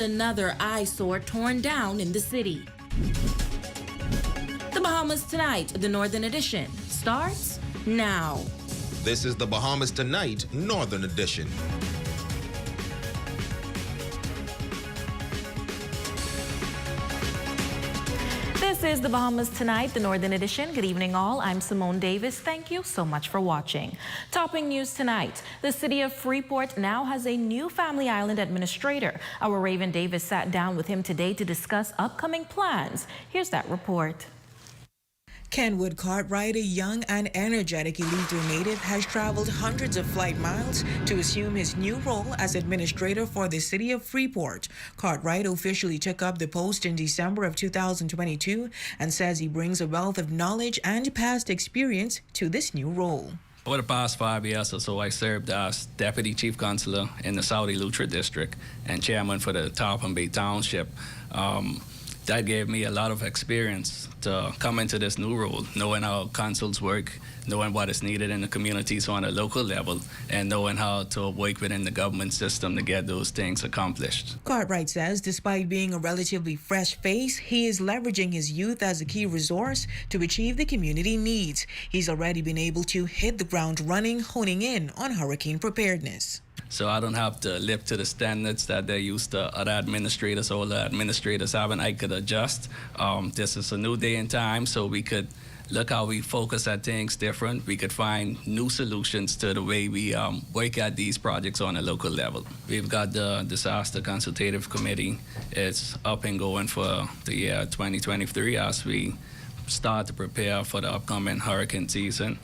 Another eyesore torn down in the city. The Bahamas Tonight, the Northern Edition, starts now. This is the Bahamas Tonight, Northern Edition. This is the Bahamas Tonight, the Northern Edition. Good evening, all. I'm Simone Davis. Thank you so much for watching. Topping news tonight, the city of Freeport now has a new Family Island administrator. Our Raven Davis sat down with him today to discuss upcoming plans. Here's that report. Kenwood Cartwright, a young and energetic Elito native, has traveled hundreds of flight miles to assume his new role as administrator for the city of Freeport. Cartwright officially took up the post in December of 2022 and says he brings a wealth of knowledge and past experience to this new role. For the past 5 years or so, I served as Deputy Chief Consular in the South Eleuthera District and Chairman for the Tarpon Bay Township. That gave me a lot of experience to come into this new role, knowing how consuls work, knowing what is needed in the communities on a local level, and knowing how to work within the government system to get those things accomplished. Cartwright says despite being a relatively fresh face, he is leveraging his youth as a key resource to achieve the community needs. He's already been able to hit the ground running, honing in on hurricane preparedness. So I don't have to live to the standards that they're used to other administrators or the administrators having. I could adjust. This is a new day and time, so we could look how we focus at things different. We could find new solutions to the way we work at these projects on a local level. We've got the Disaster Consultative Committee. It's up and going for the year 2023 as we start to prepare for the upcoming hurricane season.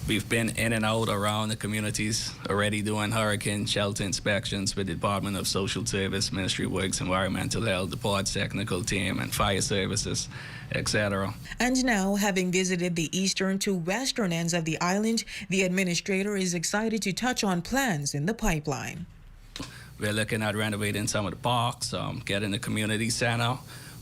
We've been in and out around the communities already doing hurricane shelter inspections with the Department of Social Service, Ministry of Works, Environmental Health, the Ports Technical Team, and Fire Services, etc. And now, having visited the eastern to western ends of the island, the administrator is excited to touch on plans in the pipeline. We're looking at renovating some of the parks, getting the community center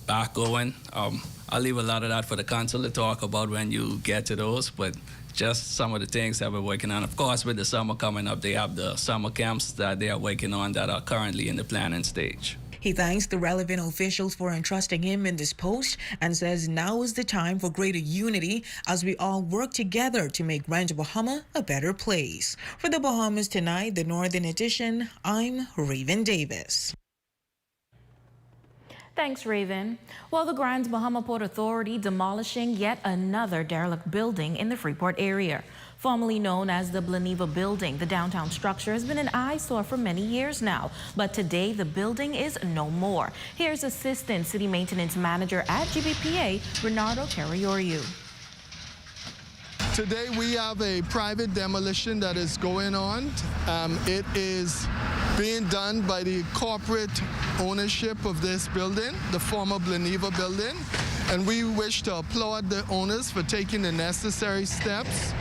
back going. I'll leave a lot of that for the council to talk about when you get to those, but just some of the things that we're working on. Of course, with the summer coming up, they have the summer camps that they are working on that are currently in the planning stage. He thanks the relevant officials for entrusting him in this post and says now is the time for greater unity as we all work together to make Grand Bahama a better place. For the Bahamas Tonight, the Northern Edition, I'm Raven Davis. Thanks, Raven. Well, the Grand Bahama Port Authority demolishing yet another derelict building in the Freeport area. Formerly known as the Blaniva Building, the downtown structure has been an eyesore for many years now. But today, the building is no more. Here's Assistant City Maintenance Manager at GBPA, Renato Carrioriu. Today we have a private demolition that is going on. It is being done by the corporate ownership of this building, the former Blaniva building, and we wish to applaud the owners for taking the necessary steps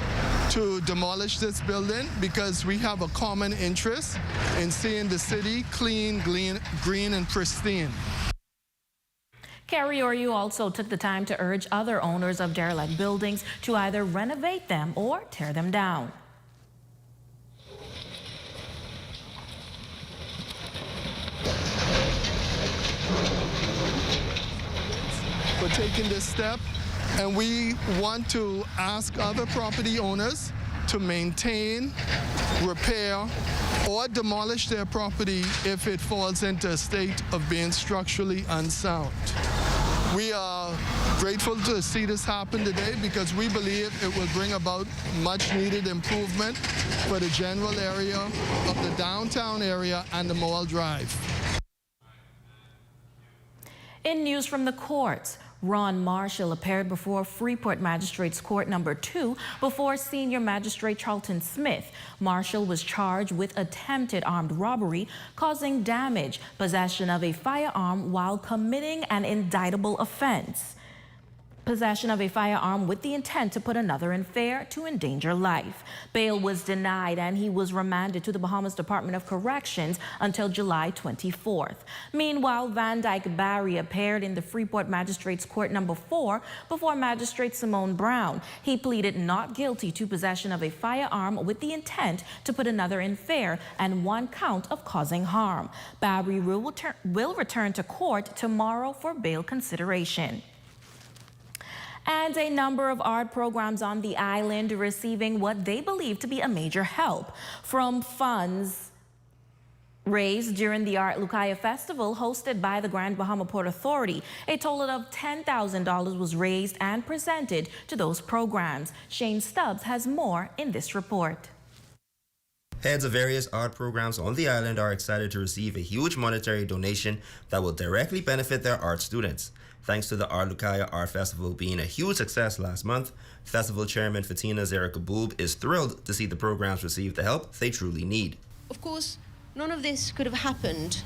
to demolish this building because we have a common interest in seeing the city clean, green, and pristine. Carrioriu also took the time to urge other owners of derelict buildings to either renovate them or tear them down. For taking this step, and we want to ask other property owners to maintain, repair, or demolish their property if it falls into a state of being structurally unsound. We are grateful to see this happen today because we believe it will bring about much needed improvement for the general area of the downtown area and the Mall Drive. In news from the courts, Ron Marshall appeared before Freeport Magistrates Court Number 2 before Senior Magistrate Charlton Smith. Marshall was charged with attempted armed robbery, causing damage, possession of a firearm while committing an indictable offense. possession of a firearm with the intent to put another in fear to endanger life. Bail was denied and he was remanded to the Bahamas Department of Corrections until July 24th. Meanwhile, Van Dyke Barry appeared in the Freeport Magistrates Court number 4 before Magistrate Simone Brown. He pleaded not guilty to possession of a firearm with the intent to put another in fear and 1 count of causing harm. Barry will return to court tomorrow for bail consideration. And a number of art programs on the island receiving what they believe to be a major help from funds raised during the Art Lucaya Festival hosted by the Grand Bahama Port Authority. A total of $10,000 was raised and presented to those programs. Shane Stubbs has more in this report. Heads of various art programs on the island are excited to receive a huge monetary donation that will directly benefit their art students. Thanks to the Art Lucaya Art Festival being a huge success last month, Festival Chairman Fatina Zerikaboob is thrilled to see the programs receive the help they truly need. Of course, none of this could have happened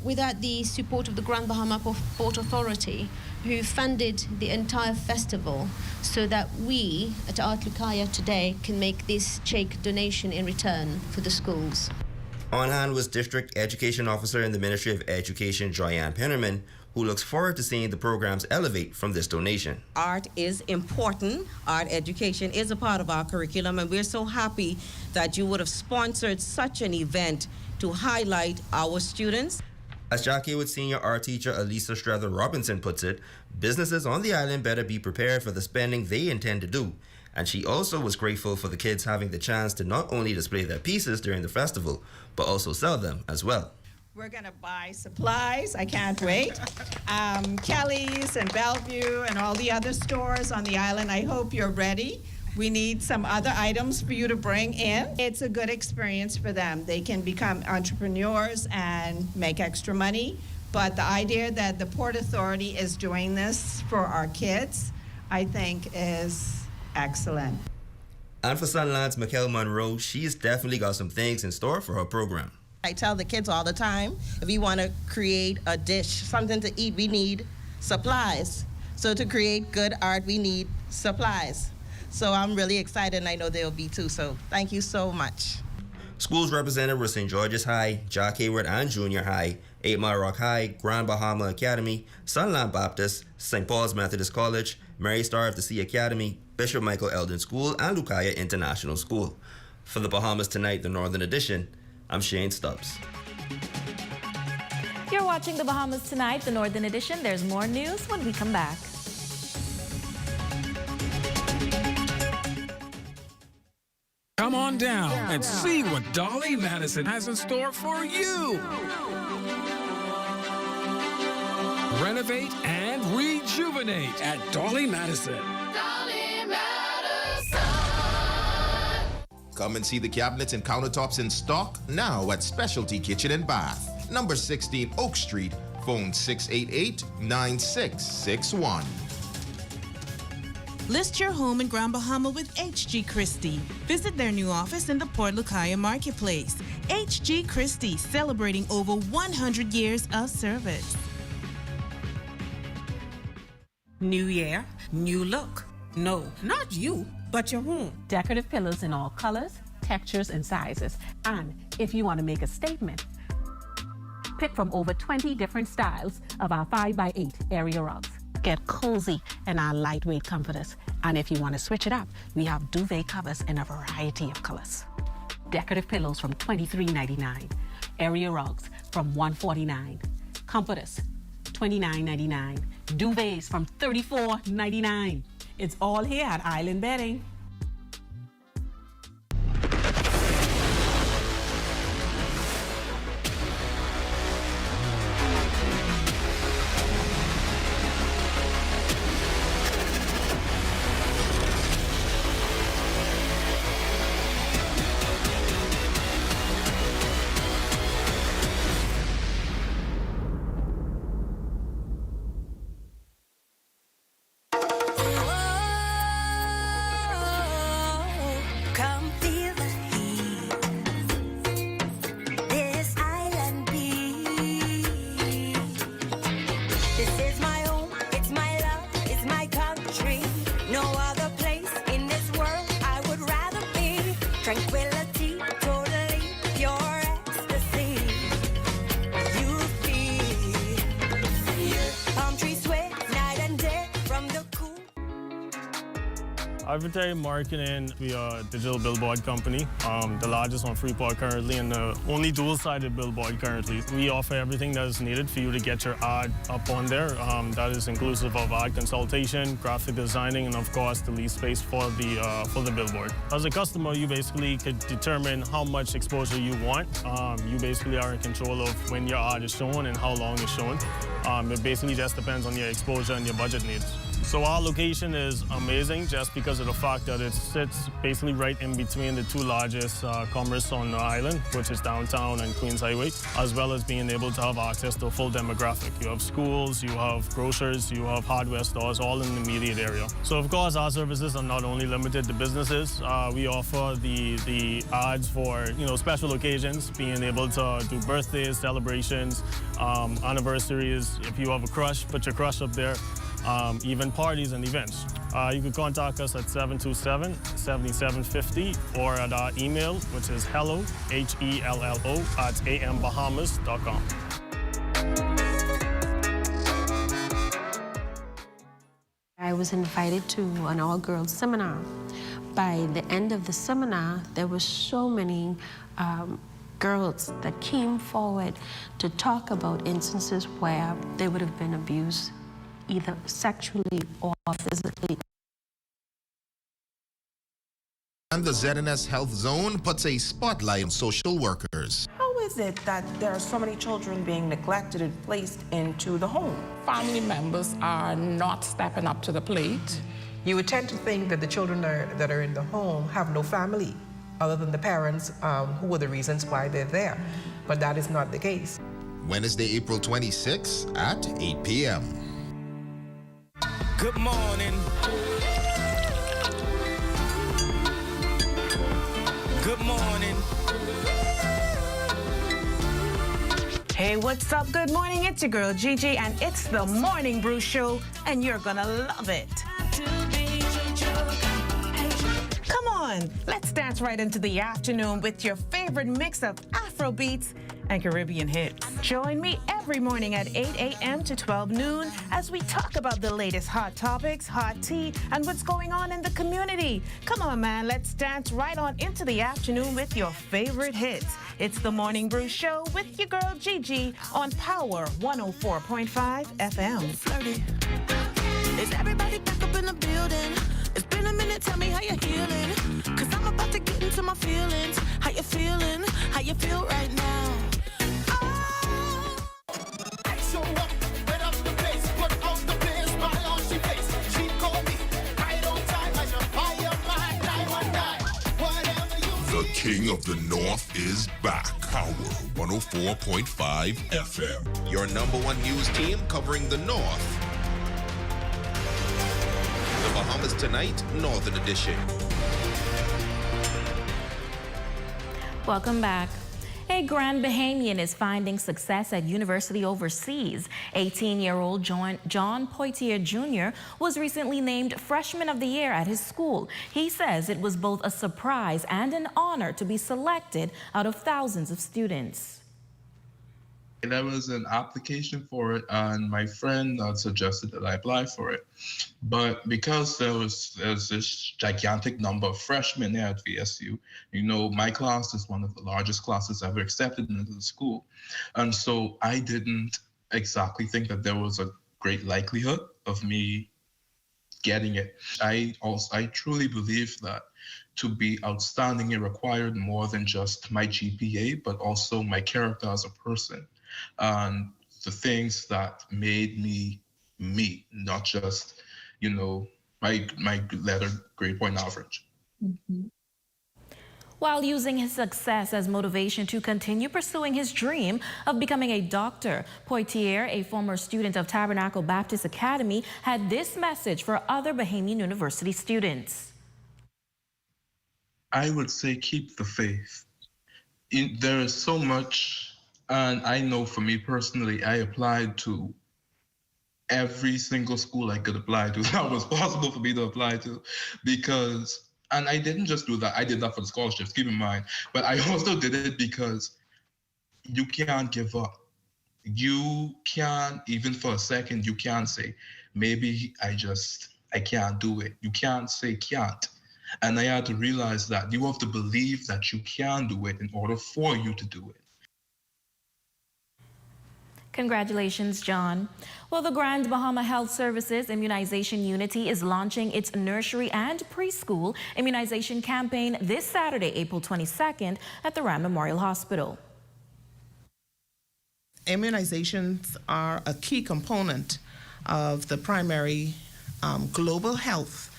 without the support of the Grand Bahama Port Authority, who funded the entire festival so that we at Art Lucaya today can make this check donation in return for the schools. On hand was District Education Officer in the Ministry of Education, Joyanne Pennerman, who looks forward to seeing the programs elevate from this donation. Art is important. Art education is a part of our curriculum, and we're so happy that you would have sponsored such an event to highlight our students. As Jackiewood Senior Art Teacher Elisa Strather Robinson puts it, businesses on the island better be prepared for the spending they intend to do. And she also was grateful for the kids having the chance to not only display their pieces during the festival, but also sell them as well. We're going to buy supplies. I can't wait. Kelly's and Bellevue and all the other stores on the island, I hope you're ready. We need some other items for you to bring in. It's a good experience for them. They can become entrepreneurs and make extra money. But the idea that the Port Authority is doing this for our kids, I think is excellent. And for Sunland's Mikkel Monroe, she's definitely got some things in store for her program. I tell the kids all the time, if you want to create a dish, something to eat, we need supplies. So to create good art, we need supplies. So I'm really excited, and I know they'll be too. So thank you so much. Schools represented were St. George's High, Jack Hayward and Junior High, 8 Mile Rock High, Grand Bahama Academy, Sunland Baptist, St. Paul's Methodist College, Mary Star of the Sea Academy, Bishop Michael Eldon School, and Lucaya International School. For the Bahamas Tonight, the Northern Edition, I'm Shane Stubbs. You're watching the Bahamas Tonight, the Northern Edition. There's more news when we come back. Come on down and see what Dolly Madison has in store for you. Renovate and rejuvenate at Dolly Madison. Dolly Madison. Come and see the cabinets and countertops in stock now at Specialty Kitchen and Bath, number 16 Oak Street, phone 688-9661. List your home in Grand Bahama with H.G. Christie. Visit their new office in the Port Lucaya Marketplace. H.G. Christie, celebrating over 100 years of service. New year, new look. No, not you, but your home. Decorative pillows in all colors, textures, and sizes. And if you want to make a statement, pick from over 20 different styles of our 5x8 area rugs. Get cozy in our lightweight comforters. And if you want to switch it up, we have duvet covers in a variety of colors. Decorative pillows from $23.99. Area rugs from $149. Comforters, $29.99. Duvets from $34.99. It's all here at Island Bedding. Advertising marketing, we are a digital billboard company, the largest on Freeport currently and the only dual-sided billboard currently. We offer everything that is needed for you to get your ad up on there. That is inclusive of ad consultation, graphic designing, and of course the lease space for the billboard. As a customer, you basically could determine how much exposure you want. You basically are in control of when your ad is shown and how long it's shown. It basically just depends on your exposure and your budget needs. So our location is amazing just because of the fact that it sits basically right in between the two largest commerce on the island, which is downtown and Queens Highway, as well as being able to have access to a full demographic. You have schools, you have grocers, you have hardware stores, all in the immediate area. So of course our services are not only limited to businesses. We offer the ads for special occasions, being able to do birthdays, celebrations, anniversaries. If you have a crush, put your crush up there. Even parties and events. You can contact us at 727-7750 or at our email, which is hello, HELLO, @ambahamas.com. I was invited to an all-girls seminar. By the end of the seminar, there were so many girls that came forward to talk about instances where they would have been abused either sexually or physically. And the ZNS Health Zone puts a spotlight on social workers. How is it that there are so many children being neglected and placed into the home? Family members are not stepping up to the plate. You would tend to think that the children that are in the home have no family other than the parents who are the reasons why they're there. But that is not the case. Wednesday, April 26th at 8 p.m. Good morning. Good morning. Hey, what's up? Good morning. It's your girl Gigi, and it's the Morning Brew Show, and you're gonna love it. Come on, let's dance right into the afternoon with your favorite mix of Afro beats and Caribbean hits. Join me every morning at 8 a.m. to 12 noon as we talk about the latest hot topics, hot tea, and what's going on in the community. Come on, man, let's dance right on into the afternoon with your favorite hits. It's the Morning Brew Show with your girl Gigi on Power 104.5 FM. Flirty. Is everybody back up in the building? It's been a minute, tell me how you're healing. Cause I'm about to get into my feelings. How you feeling? How you feel right now? The King of the North is back. Power 104.5 FM. Your #1 news team covering the North. The Bahamas Tonight, Northern Edition. Welcome back. A Grand Bahamian is finding success at university overseas. 18-year-old John Poitier Jr. was recently named Freshman of the Year at his school. He says it was both a surprise and an honor to be selected out of thousands of students. There was an application for it, and my friend suggested that I apply for it. But because there's this gigantic number of freshmen there at VSU, my class is one of the largest classes ever accepted into the school. And so I didn't exactly think that there was a great likelihood of me getting it. I truly believe that to be outstanding, it required more than just my GPA, but also my character as a person. And the things that made me me, not just, my letter grade point average. Mm-hmm. While using his success as motivation to continue pursuing his dream of becoming a doctor, Poitier, a former student of Tabernacle Baptist Academy, had this message for other Bahamian University students. I would say keep the faith. There is so much. And I know for me personally, I applied to every single school I could apply to that was possible for me to apply to and I didn't just do that. I did that for the scholarships, keep in mind. But I also did it because you can't give up. You can't, even for a second, you can't say, maybe I just I can't do it. You can't say can't. And I had to realize that you have to believe that you can do it in order for you to do it. Congratulations, John. Well, the Grand Bahama Health Services Immunization Unity is launching its nursery and preschool immunization campaign this Saturday, April 22nd at the Ram Memorial Hospital. Immunizations are a key component of the primary global health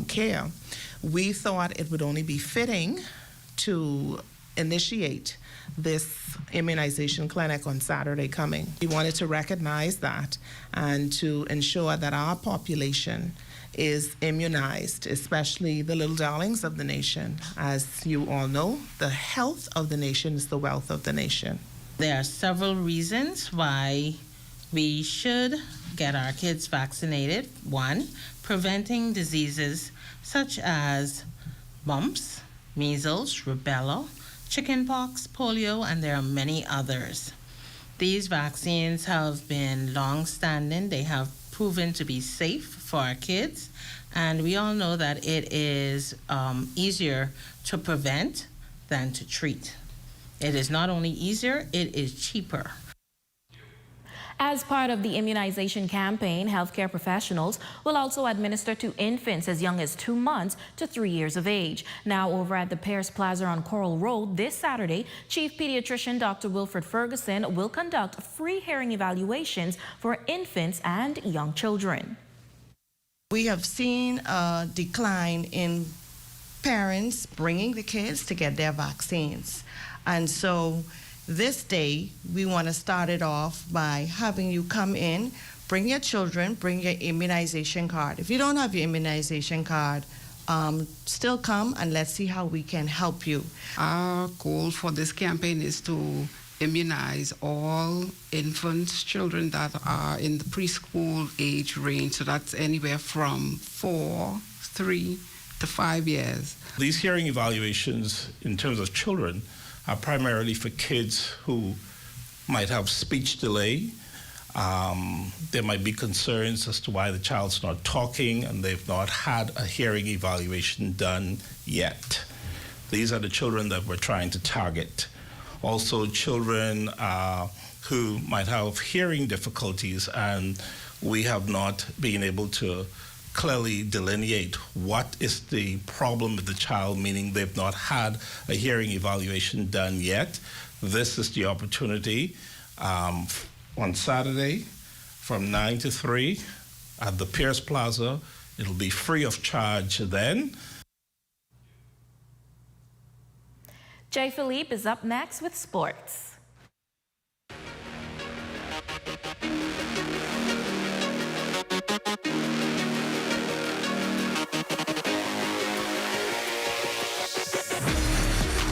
care. We thought it would only be fitting to initiate this immunization clinic on Saturday coming. We wanted to recognize that and to ensure that our population is immunized, especially the little darlings of the nation. As you all know, the health of the nation is the wealth of the nation. There are several reasons why we should get our kids vaccinated. One, preventing diseases such as mumps, measles, rubella, chickenpox, polio, and there are many others. These vaccines have been long-standing. They have proven to be safe for our kids, and we all know that it is easier to prevent than to treat. It is not only easier, it is cheaper. As part of the immunization campaign, healthcare professionals will also administer to infants as young as 2 months to 3 years of age. Now over at the Pears Plaza on Coral Road this Saturday, Chief Pediatrician Dr. Wilfred Ferguson will conduct free hearing evaluations for infants and young children. We have seen a decline in parents bringing the kids to get their vaccines. And so this day, we want to start it off by having you come in, bring your children, bring your immunization card. If you don't have your immunization card, still come and let's see how we can help you. Our goal for this campaign is to immunize all infants, children that are in the preschool age range. So that's anywhere from 4, 3 to 5 years. These hearing evaluations in terms of children are primarily for kids who might have speech delay. There might be concerns as to why the child's not talking and they've not had a hearing evaluation done yet. These are the children that we're trying to target. Also, children who might have hearing difficulties and we have not been able to clearly delineate what is the problem with the child, meaning they've not had a hearing evaluation done yet. This is the opportunity on Saturday from 9 to 3 at the Pears Plaza. It'll be free of charge then. Jay Philippe is up next with sports.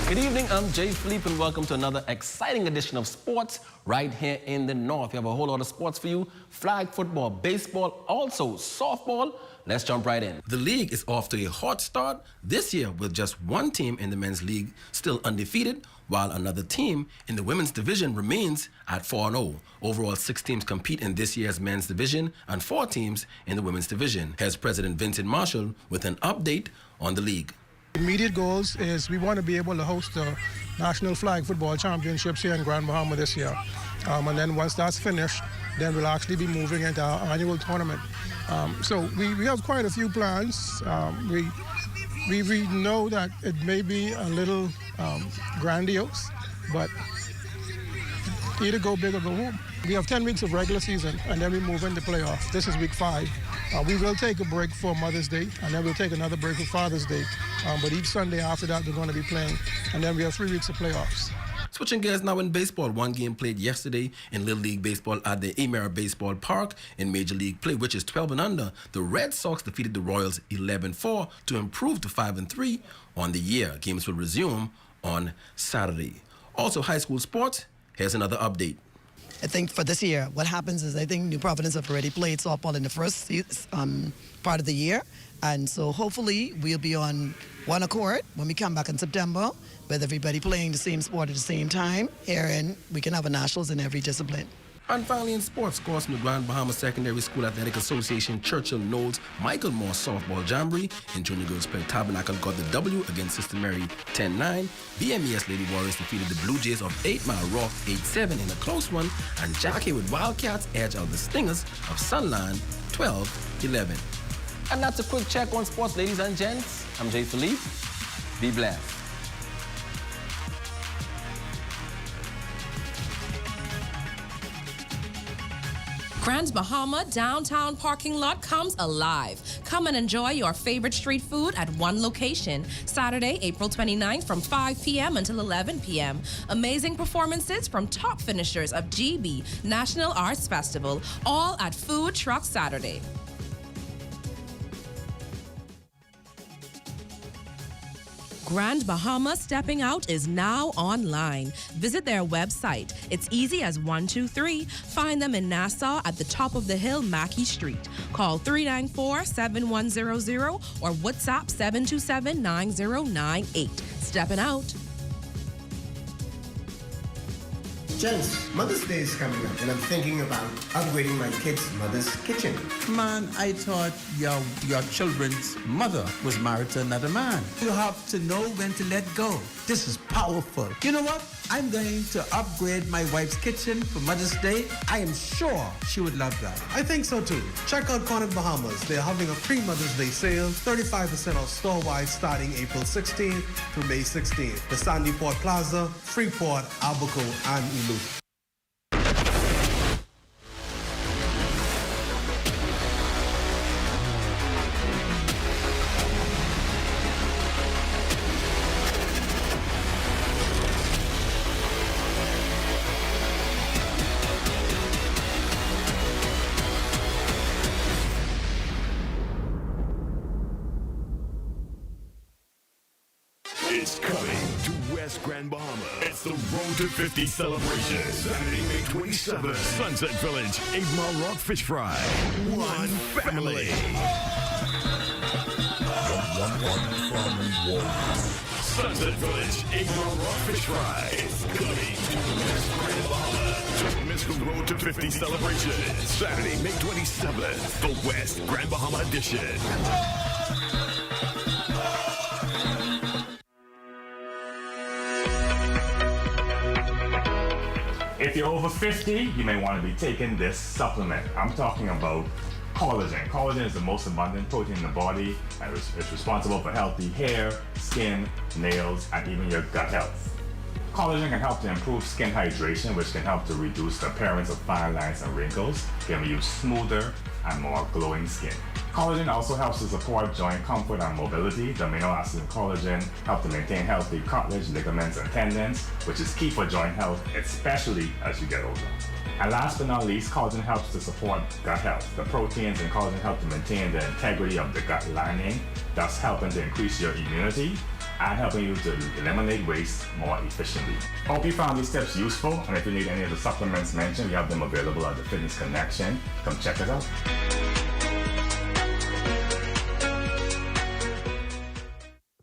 Good evening, I'm Jay Philippe and welcome to another exciting edition of sports right here in the North. We have a whole lot of sports for you. Flag football, baseball, also softball. Let's jump right in. The league is off to a hot start this year with just one team in the men's league still undefeated, while another team in the women's division remains at 4-0. Overall, 6 teams compete in this year's men's division and 4 teams in the women's division. Here's President Vincent Marshall with an update on the league. Immediate goals is we want to be able to host the National Flag Football Championships here in Grand Bahama this year. And then once that's finished, then we'll actually be moving into our annual tournament. So we have quite a few plans. We know that it may be a little grandiose, but either go big or go home. We have 10 weeks of regular season, and then we move into playoff. This is week 5. We will take a break for Mother's Day, and then we'll take another break for Father's Day. But each Sunday after that, we're going to be playing, and then we have 3 weeks of playoffs. Switching gears now in baseball, one game played yesterday in Little League Baseball at the Emera Baseball Park in Major League Play, which is 12 and under. The Red Sox defeated the Royals 11-4 to improve to 5-3 on the year. Games will resume on Saturday. Also, high school sports, here's another update. I think for this year, what happens is I think New Providence have already played softball in the first part of the year. And so hopefully we'll be on one accord when we come back in September with everybody playing the same sport at the same time. Here and we can have a nationals in every discipline. And finally in sports, of course, from the Grand Bahama Secondary School Athletic Association Churchill Knowles Michael Moore Softball Jamboree in junior girls play, Tabernacle got the W against Sister Mary 10-9. BMES Lady Warriors defeated the Blue Jays of 8 Mile Rock 8-7 in a close one, and Jackie with Wildcats edge out the Stingers of Sunland 12-11. And that's a quick check on sports, ladies and gents. I'm Jay Philippe. Be blessed. Grand Bahama downtown parking lot comes alive. Come and enjoy your favorite street food at one location. Saturday, April 29th from 5 p.m. until 11 p.m. Amazing performances from top finishers of GB National Arts Festival, all at Food Truck Saturday. Grand Bahama Stepping Out is now online. Visit their website. It's easy as 1, 2, 3. Find them in Nassau at the top of the hill, Mackey Street. Call 394-7100 or WhatsApp 727-9098. Stepping out. Gents, Mother's Day is coming up, and I'm thinking about upgrading my kids' mother's kitchen. Man, I thought your children's mother was married to another man. You have to know when to let go. This is powerful. You know what? I'm going to upgrade my wife's kitchen for Mother's Day. I am sure she would love that. I think so too. Check out Cornet Bahamas. They're having a pre-Mother's Day sale, 35% off store-wide starting April 16th through May 16th. The Sandy Port Plaza, Freeport, Albuquerque, and Iloilo. It's coming to West Grand Bahama. It's the Road to 50 celebration. Saturday, May 27th. Sunset Village, 8 Mile Rock Fish Fry. One family. Sunset Village, 8 Mile Rock Fish Fry. It's coming to West Grand Bahama. Don't miss the Road to 50 celebration. Saturday, May 27th. The West Grand Bahama edition. If you're over 50, you may want to be taking this supplement. I'm talking about collagen. Collagen is the most abundant protein in the body and it's responsible for healthy hair, skin, nails, and even your gut health. Collagen can help to improve skin hydration, which can help to reduce the appearance of fine lines and wrinkles, giving you smoother and more glowing skin. Collagen also helps to support joint comfort and mobility. The amino acids in collagen help to maintain healthy cartilage, ligaments, and tendons, which is key for joint health, especially as you get older. And last but not least, collagen helps to support gut health. The proteins in collagen help to maintain the integrity of the gut lining, thus helping to increase your immunity and helping you to eliminate waste more efficiently. Hope you found these tips useful, and if you need any of the supplements mentioned, we have them available at the Fitness Connection. Come check us out.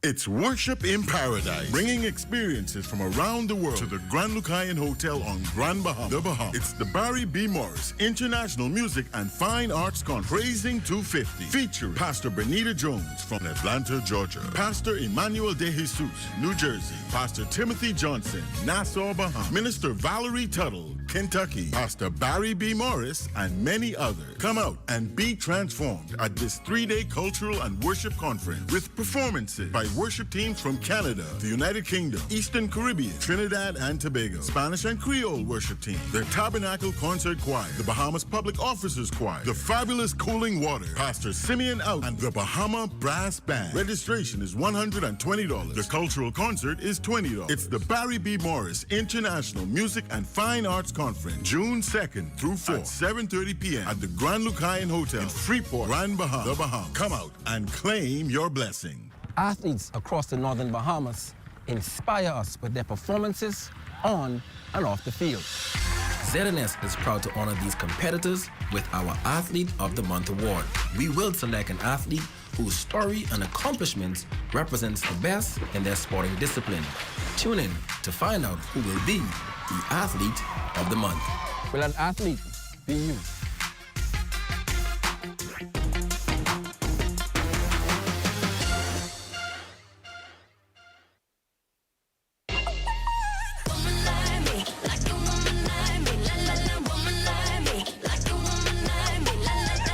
It's Worship in Paradise, bringing experiences from around the world to the Grand Lucayan Hotel on Grand Bahama, the Bahamas. It's the Barry B. Morris International Music and Fine Arts Conference, Praising 250, featuring Pastor Benita Jones from Atlanta, Georgia, Pastor Emmanuel De Jesus, New Jersey, Pastor Timothy Johnson, Nassau, Bahamas, Minister Valerie Tuttle, Kentucky, Pastor Barry B. Morris, and many others. Come out and be transformed at this 3-day cultural and worship conference with performances by worship teams from Canada, the United Kingdom, Eastern Caribbean, Trinidad and Tobago, Spanish and Creole worship team, the Tabernacle Concert Choir, the Bahamas Public Officers Choir, the Fabulous Cooling Water, Pastor Simeon Out, and the Bahama Brass Band. Registration is $120. The cultural concert is $20. It's the Barry B. Morris International Music and Fine Arts Conference, June 2nd through 4th, 7:30 p.m. at the Grand Lucayan Hotel in Freeport, Grand Bahama, the Bahamas. Come out and claim your blessing. Athletes across the northern Bahamas inspire us with their performances on and off the field. ZNS is proud to honor these competitors with our Athlete of the Month award. We will select an athlete whose story and accomplishments represents the best in their sporting discipline. Tune in to find out who will be the Athlete of the Month. Will an athlete be you?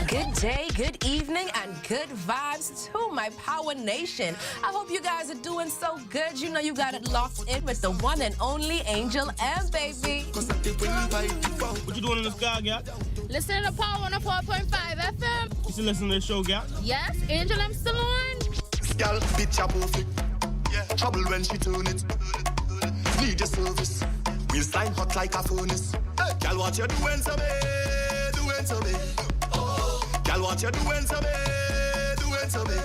Good day, good evening, and good vibes to my Power Nation. I hope you guys are doing so good. You know you got it locked in with the one and only Angel M, baby. What you doing in the sky, gal? Listening to Power 104.5 FM. You still listening to the show, gal? Yes, Angel M still on. Gal, bitch, a perfect. Yeah. Trouble when she turn it. Need your service. We'll slime hot like a furnace. Hey. Gal, what you doing to me? Doing to me. Gal, what you doing to me? Doing to me.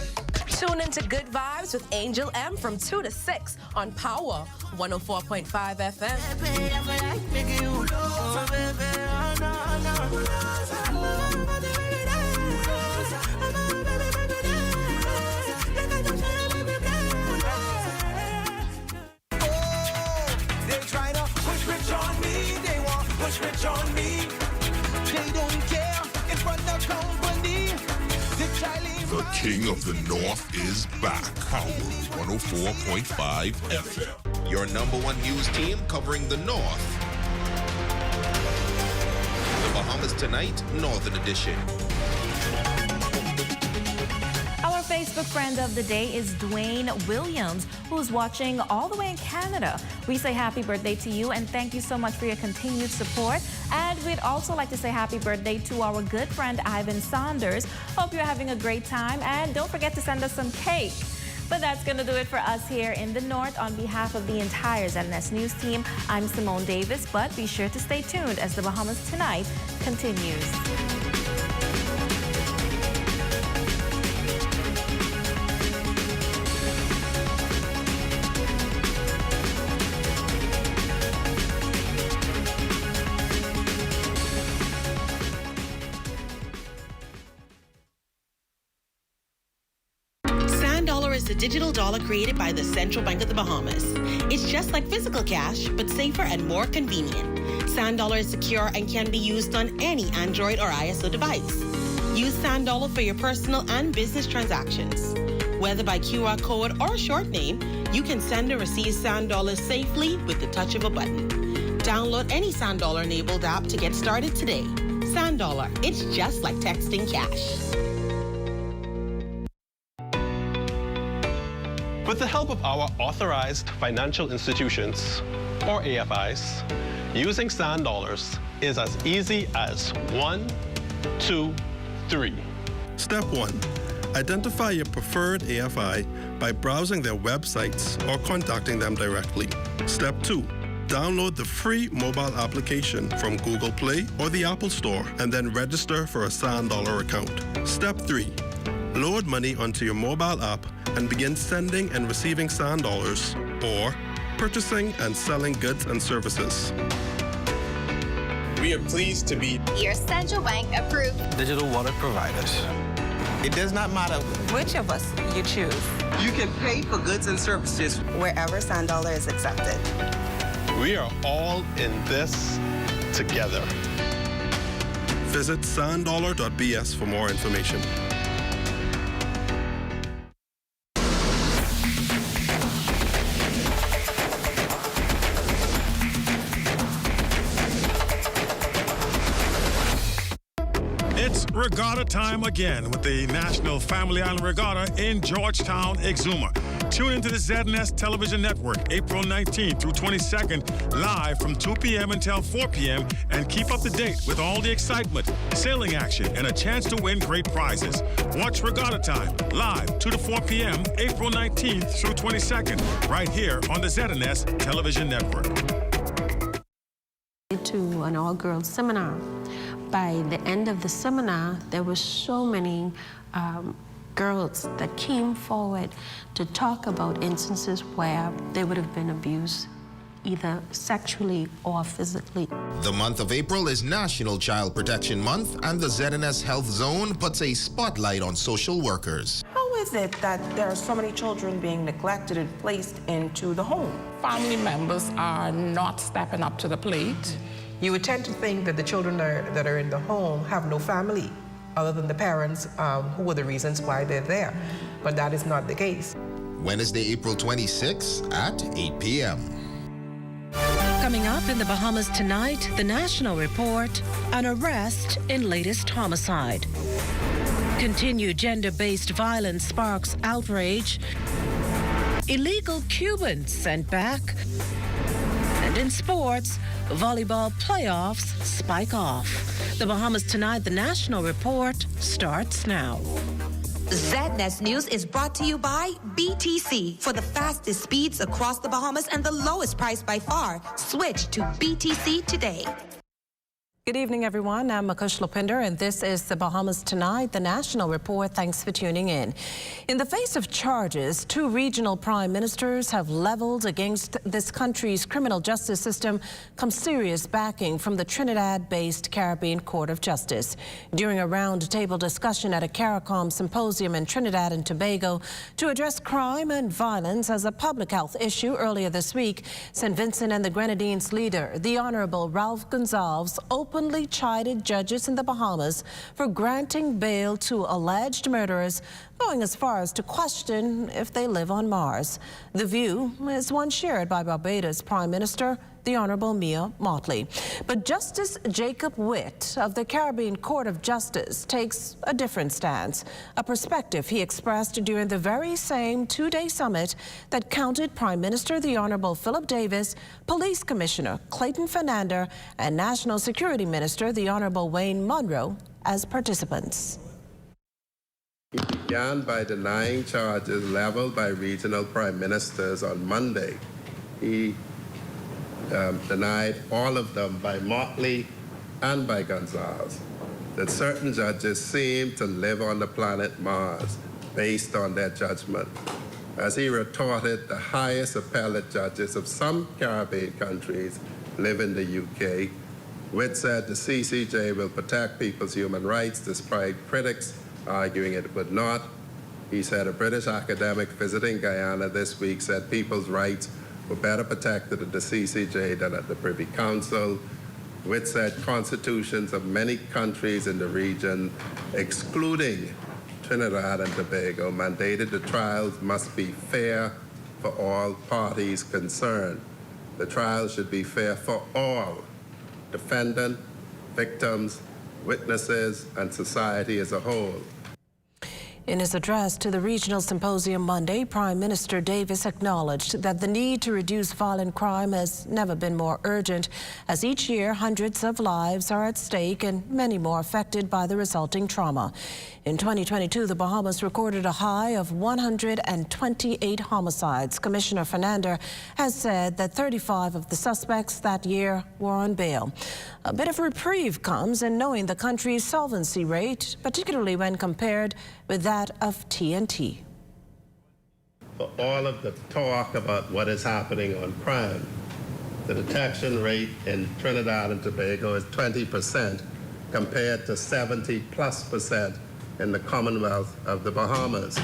Tune into Good Vibes with Angel M from 2 to 6 on Power 104.5 FM. They try to push rich on me. They want push rich on me. They don't care in front of company. The King of the North is back. Power 104.5 FM. Your #1 news team covering the North. The Bahamas Tonight, Northern Edition. Our Facebook friend of the day is Dwayne Williams, who's watching all the way in Canada. We say happy birthday to you and thank you so much for your continued support. And we'd also like to say happy birthday to our good friend Ivan Saunders. Hope you're having a great time and don't forget to send us some cake. But that's going to do it for us here in the North. On behalf of the entire ZNS News team, I'm Simone Davis, but be sure to stay tuned as the Bahamas Tonight continues. Is the digital dollar created by the Central Bank of the Bahamas. It's just like physical cash, but safer and more convenient. Sand Dollar is secure and can be used on any Android or ISO device. Use Sand Dollar for your personal and business transactions. Whether by QR code or short name, you can send or receive Sand Dollars safely with the touch of a button. Download any Sand Dollar enabled app to get started today. Sand Dollar, it's just like texting cash. With the help of our authorized financial institutions, or AFIs, using Sand Dollars is as easy as 1, 2, 3. Step 1. Identify your preferred AFI by browsing their websites or contacting them directly. Step 2. Download the free mobile application from Google Play or the Apple Store and then register for a Sand Dollar account. Step 3. Load money onto your mobile app and begin sending and receiving Sand Dollars or purchasing and selling goods and services. We are pleased to be your Central Bank approved digital wallet providers. It does not matter which of us you choose. You can pay for goods and services wherever Sand Dollar is accepted. We are all in this together. Visit sanddollar.bs for more information. It's regatta time again with the National Family Island Regatta in Georgetown, Exuma. Tune into the ZNS Television Network April 19th through 22nd, live from 2 p.m. until 4 p.m. and keep up to date with all the excitement, sailing action, and a chance to win great prizes. Watch Regatta Time live 2 to 4 p.m. April 19th through 22nd, right here on the ZNS Television Network. To an all-girls seminar. By the end of the seminar, there were so many girls that came forward to talk about instances where they would have been abused, either sexually or physically. The month of April is National Child Protection Month, and the ZNS Health Zone puts a spotlight on social workers. How is it that there are so many children being neglected and placed into the home? Family members are not stepping up to the plate you would tend to think that the children that are in the home have no family other than the parents who were the reasons why they're there. But that is not the case. Wednesday, April 26 at 8 p.m. Coming up in the Bahamas tonight, the National Report, an arrest in latest homicide. Continued gender-based violence sparks outrage. Illegal Cubans sent back. And in sports, volleyball playoffs spike off. The Bahamas tonight, the National Report starts now. ZNS News is brought to you by BTC. For the fastest speeds across the Bahamas and the lowest price by far, switch to BTC today. Good evening, everyone. I'm Makush Lopinder, and this is the Bahamas Tonight, the National Report. Thanks for tuning in. In the face of charges, 2 regional prime ministers have leveled against this country's criminal justice system come serious backing from the Trinidad-based Caribbean Court of Justice. During a round-table discussion at a CARICOM symposium in Trinidad and Tobago to address crime and violence as a public health issue earlier this week, St. Vincent and the Grenadines leader, the Honorable Ralph Gonsalves, openly chided judges in the Bahamas for granting bail to alleged murderers, going as far as to question if they live on Mars. The view is one shared by Barbados Prime Minister, the Honorable Mia Mottley. But Justice Jacob Witt of the Caribbean Court of Justice takes a different stance, a perspective he expressed during the very same 2-day summit that counted Prime Minister the Honorable Philip Davis, Police Commissioner Clayton Fernander, and National Security Minister the Honorable Wayne Munro as participants. He began by denying charges leveled by regional prime ministers on Monday. He denied all of them by Motley and by Gonsalves, that certain judges seem to live on the planet Mars based on their judgment. As he retorted, the highest appellate judges of some Caribbean countries live in the UK. Witt said the CCJ will protect people's human rights despite critics arguing it would not. He said a British academic visiting Guyana this week said people's rights were better protected at the CCJ than at the Privy Council. Witt said constitutions of many countries in the region, excluding Trinidad and Tobago, mandated the trials must be fair for all parties concerned. The trials should be fair for all, defendant, victims, witnesses, and society as a whole. In his address to the regional symposium Monday, Prime Minister Davis acknowledged that the need to reduce violent crime has never been more urgent, as each year hundreds of lives are at stake and many more affected by the resulting trauma. In 2022, the Bahamas recorded a high of 128 homicides. Commissioner Fernander has said that 35 of the suspects that year were on bail. A bit of reprieve comes in knowing the country's solvency rate, particularly when compared with that of TNT. For all of the talk about what is happening on crime, the detection rate in Trinidad and Tobago is 20% compared to 70+% in the Commonwealth of the Bahamas.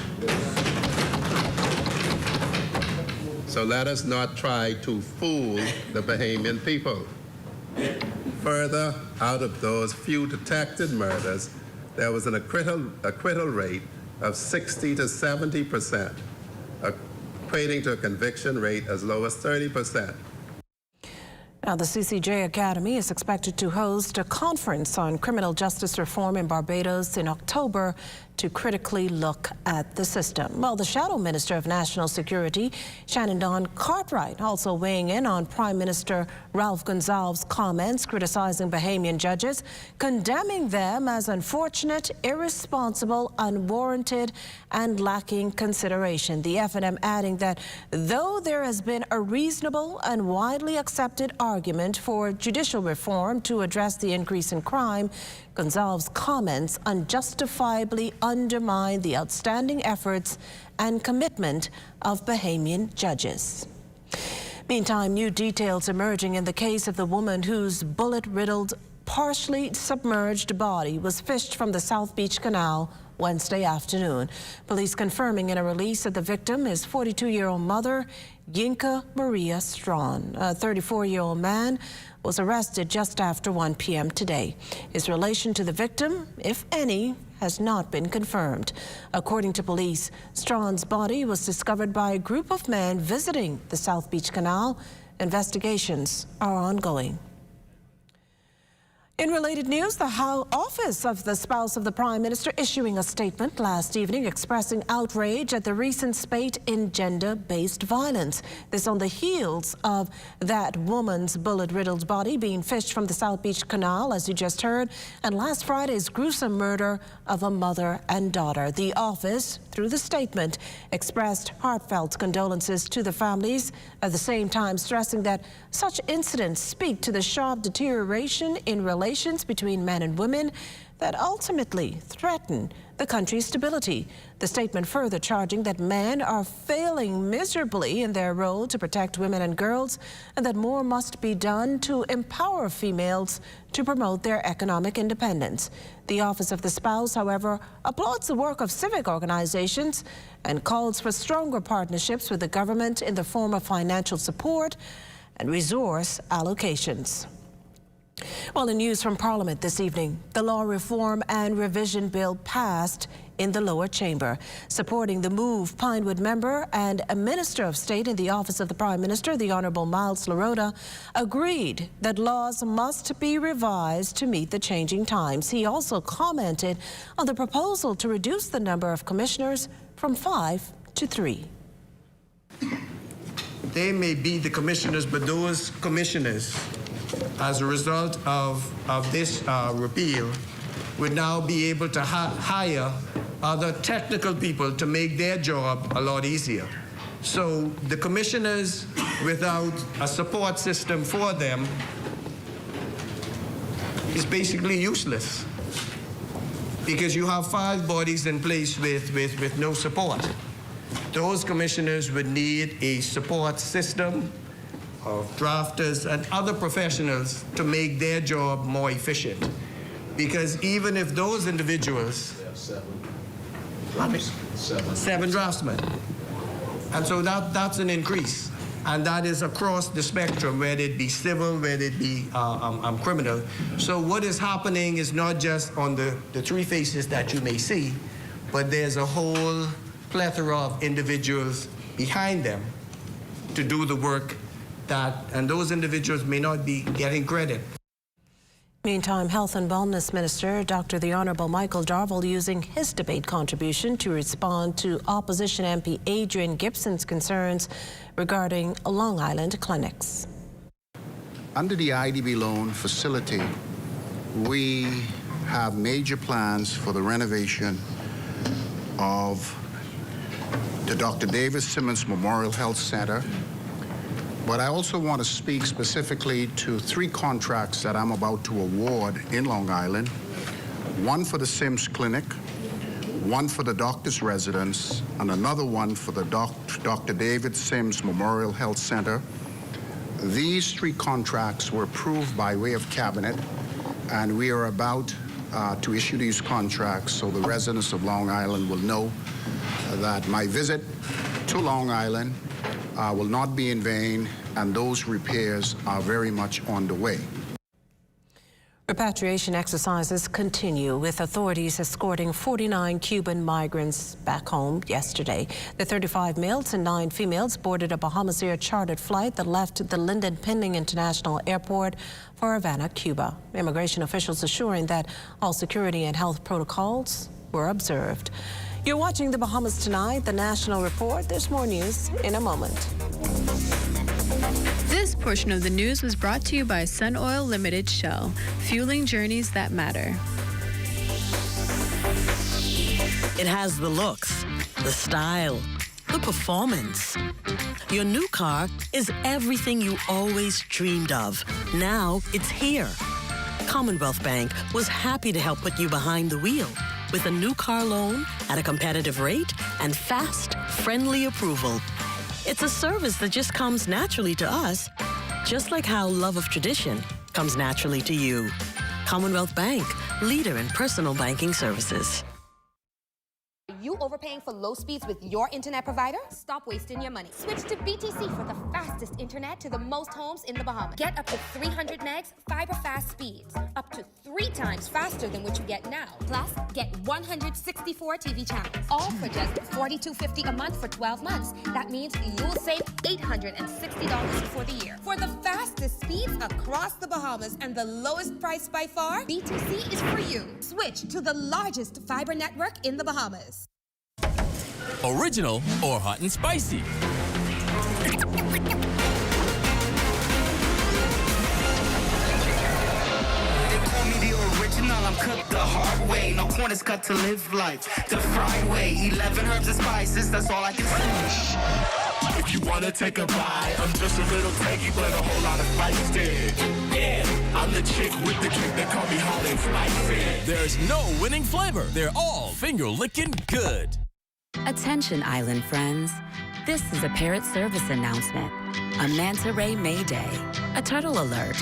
So let us not try to fool the Bahamian people. Further, out of those few detected murders, there was an acquittal rate of 60 to 70%, equating to a conviction rate as low as 30%. Now, the CCJ Academy is expected to host a conference on criminal justice reform in Barbados in October to critically look at the system. Well, the Shadow Minister of National Security, Shannon Dawn Cartwright, also weighing in on Prime Minister Ralph Gonsalves' comments criticizing Bahamian judges, condemning them as unfortunate, irresponsible, unwarranted, and lacking consideration. The FNM adding that though there has been a reasonable and widely accepted argument for judicial reform to address the increase in crime, Gonsalves' comments unjustifiably undermine the outstanding efforts and commitment of Bahamian judges. Meantime, new details emerging in the case of the woman whose bullet-riddled partially submerged body was fished from the South Beach Canal Wednesday afternoon. Police confirming in a release that the victim is 42-year-old mother, Yinka Maria Strawn. A 34-year-old man was arrested just after 1 p.m. today. His relation to the victim, if any, has not been confirmed. According to police, Strawn's body was discovered by a group of men visiting the South Beach Canal. Investigations are ongoing. In related news, the office of the spouse of the Prime Minister issuing a statement last evening expressing outrage at the recent spate in gender-based violence. This on the heels of that woman's bullet-riddled body being fished from the South Beach Canal, as you just heard, and last Friday's gruesome murder of a mother and daughter. The office, through the statement, expressed heartfelt condolences to the families, at the same time stressing that such incidents speak to the sharp deterioration in relations between men and women that ultimately threaten the country's stability. The statement further charging that men are failing miserably in their role to protect women and girls, and that more must be done to empower females to promote their economic independence. The Office of the Spouse, however, applauds the work of civic organizations and calls for stronger partnerships with the government in the form of financial support and resource allocations. Well, in news from Parliament this evening, the Law Reform and Revision Bill passed in the lower chamber. Supporting the move, Pinewood member and a Minister of State in the Office of the Prime Minister, the Honourable Miles Larota, agreed that laws must be revised to meet the changing times. He also commented on the proposal to reduce the number of commissioners from 5 to 3. They may be the commissioners, but those commissioners, as a result of this repeal, would now be able to hire other technical people to make their job a lot easier. So the commissioners, without a support system for them, is basically useless, because you have 5 bodies in place with no support. Those commissioners would need a support system of drafters and other professionals to make their job more efficient. Because even if those individuals... Seven draftsmen. And so that's an increase. And that is across the spectrum, whether it be civil, whether it be criminal. So what is happening is not just on the 3 faces that you may see, but there's a whole plethora of individuals behind them to do the work and those individuals may not be getting credit. Meantime, Health and Wellness Minister Dr. the Honourable Michael Darville using his debate contribution to respond to Opposition MP Adrian Gibson's concerns regarding Long Island clinics. Under the IDB loan facility, we have major plans for the renovation of the Dr. David Simmons Memorial Health Center. But I also want to speak specifically to 3 contracts that I'm about to award in Long Island. 1 for the Sims Clinic, 1 for the doctor's residence, and another one for the Dr. David Sims Memorial Health Center. These 3 contracts were approved by way of cabinet, and we are about to issue these contracts so the residents of Long Island will know that my visit to Long Island will not be in vain, and those repairs are very much on the way. Repatriation exercises continue, with authorities escorting 49 Cuban migrants back home yesterday. The 35 males and 9 females boarded a Bahamas Air chartered flight that left the Lyndon Pinning International Airport for Havana, Cuba. Immigration officials assuring that all security and health protocols were observed. You're watching the Bahamas Tonight, the National Report. There's more news in a moment. This portion of the news was brought to you by Sun Oil Limited Shell, fueling journeys that matter. It has the looks, the style, the performance. Your new car is everything you always dreamed of. Now it's here. Commonwealth Bank was happy to help put you behind the wheel with a new car loan at a competitive rate and fast, friendly approval. It's a service that just comes naturally to us, just like how love of tradition comes naturally to you. Commonwealth Bank, leader in personal banking services. Are you overpaying for low speeds with your internet provider? Stop wasting your money. Switch to BTC for the fastest internet to the most homes in the Bahamas. Get up to 300 megs fiber fast speeds, up to 3 times faster than what you get now. Plus, get 164 TV channels, all for just $42.50 a month for 12 months. That means you'll save $860 for the year. For the fastest speeds across the Bahamas and the lowest price by far, BTC is for you. Switch to the largest fiber network in the Bahamas. Original or hot and spicy? They call me the original, I'm cooked the hard way. No corners cut to live life the fried way. 11 herbs and spices, that's all I can say. If you wanna take a bite, I'm just a little tanky, but a whole lot of feisty. Yeah, I'm the chick with the kick, they call me hot and spicy. There's no winning flavor. They're all finger-licking good. Attention, island friends. This is a parrot service announcement. A manta ray mayday. A turtle alert.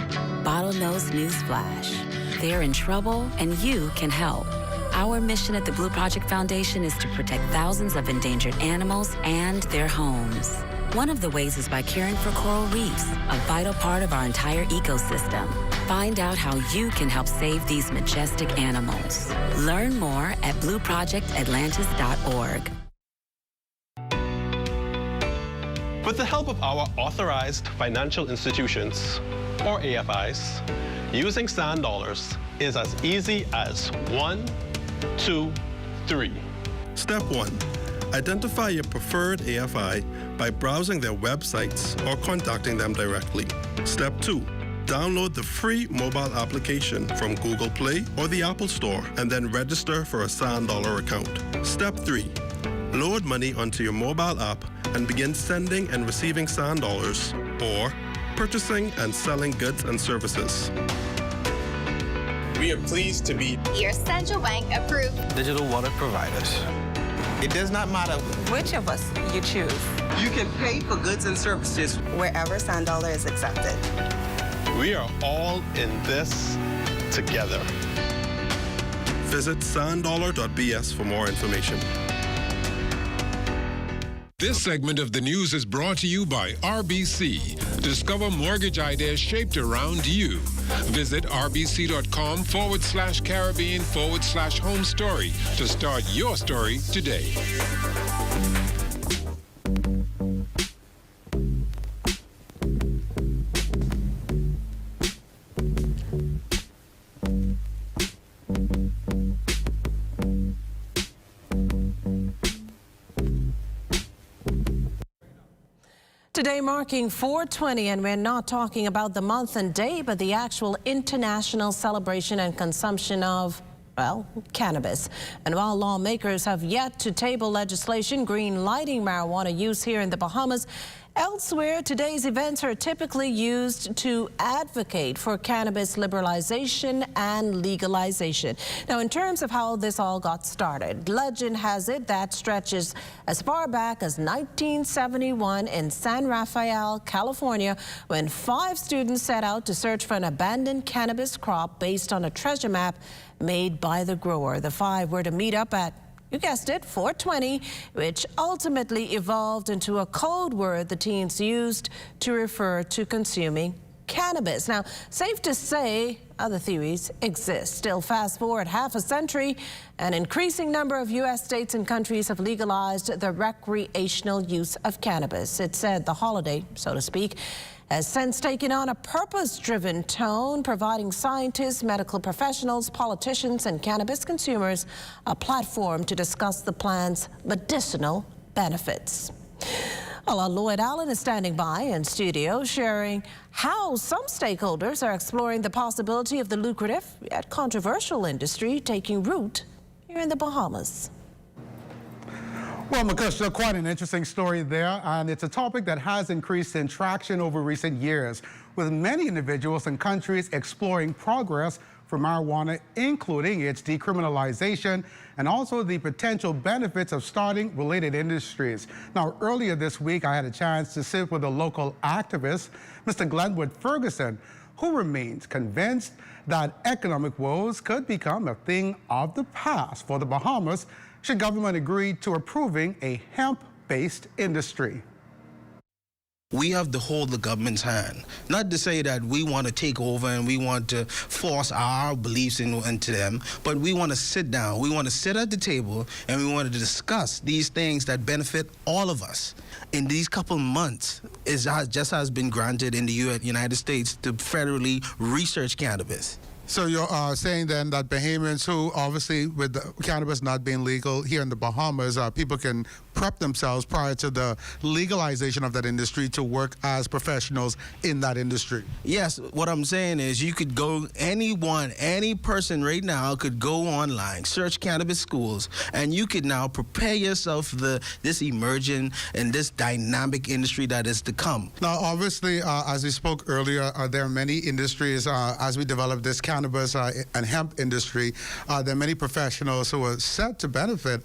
Bottlenose news flash. They're in trouble and you can help. Our mission at the Blue Project Foundation is to protect thousands of endangered animals and their homes. One of the ways is by caring for coral reefs, a vital part of our entire ecosystem. Find out how you can help save these majestic animals. Learn more at blueprojectatlantis.org. With the help of our authorized financial institutions, or AFIs, using sand dollars is as easy as 1, 2, 3. Step 1. Identify your preferred AFI by browsing their websites or contacting them directly. Step 2. Download the free mobile application from Google Play or the Apple Store and then register for a sand dollar account. Step 3. Load money onto your mobile app and begin sending and receiving sand dollars or purchasing and selling goods and services. We are pleased to be your central bank approved digital wallet providers. It does not matter which of us you choose, You can pay for goods and services wherever sand dollar is accepted. We are all in this together. Visit sanddollar.bs for more information. This segment of the news is brought to you by RBC. Discover mortgage ideas shaped around you. Visit rbc.com/Caribbean/home story to start your story today. Today marking 420, and we're not talking about the month and day, but the actual international celebration and consumption of, well, cannabis. And while lawmakers have yet to table legislation green-lighting marijuana use here in the Bahamas, elsewhere, today's events are typically used to advocate for cannabis liberalization and legalization. Now, in terms of how this all got started, legend has it that stretches as far back as 1971 in San Rafael, California, when 5 students set out to search for an abandoned cannabis crop based on a treasure map made by the grower. The 5 were to meet up at, you guessed it, 420, which ultimately evolved into a code word the teens used to refer to consuming cannabis. Now, safe to say, other theories exist. Still, fast forward half a century, an increasing number of U.S. states and countries have legalized the recreational use of cannabis. It said the holiday, so to speak, has since taken on a purpose-driven tone, providing scientists, medical professionals, politicians, and cannabis consumers a platform to discuss the plan's medicinal benefits. Well, Lloyd Allen is standing by in studio, sharing how some stakeholders are exploring the possibility of the lucrative yet controversial industry taking root here in the Bahamas. Well, Makusha, quite an interesting story there, and it's a topic that has increased in traction over recent years, with many individuals and countries exploring progress for marijuana, including its decriminalization and also the potential benefits of starting related industries. Now, earlier this week, I had a chance to sit with a local activist, Mr. Glenwood Ferguson, who remains convinced that economic woes could become a thing of the past for the Bahamas should government agree to approving a hemp-based industry. We have to hold the government's hand. Not to say that we want to take over and we want to force our beliefs into them, but we want to sit down. We want to sit at the table and we want to discuss these things that benefit all of us. In these couple months, it just has been granted in the United States to federally research cannabis. So you're saying then that Bahamians who, obviously, with the cannabis not being legal here in the Bahamas, people can prep themselves prior to the legalization of that industry to work as professionals in that industry? Yes, what I'm saying is you could go, any person right now could go online, search cannabis schools, and you could now prepare yourself for this emerging and this dynamic industry that is to come. Now, obviously, as we spoke earlier, there are many industries as we develop this cannabis and hemp industry. There are many professionals who are set to benefit.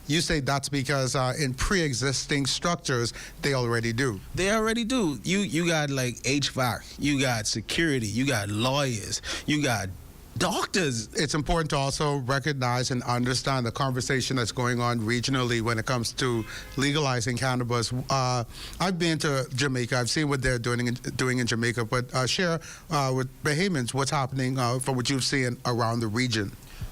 You say that's because in pre-existing structures, they already do. They already do. You got like HVAC, you got security, you got lawyers, you got doctors. It's important to also recognize and understand the conversation that's going on regionally when it comes to legalizing cannabis. I've been to Jamaica. I've seen what they're doing in Jamaica, but share with Bahamians what's happening from what you've seen around the region.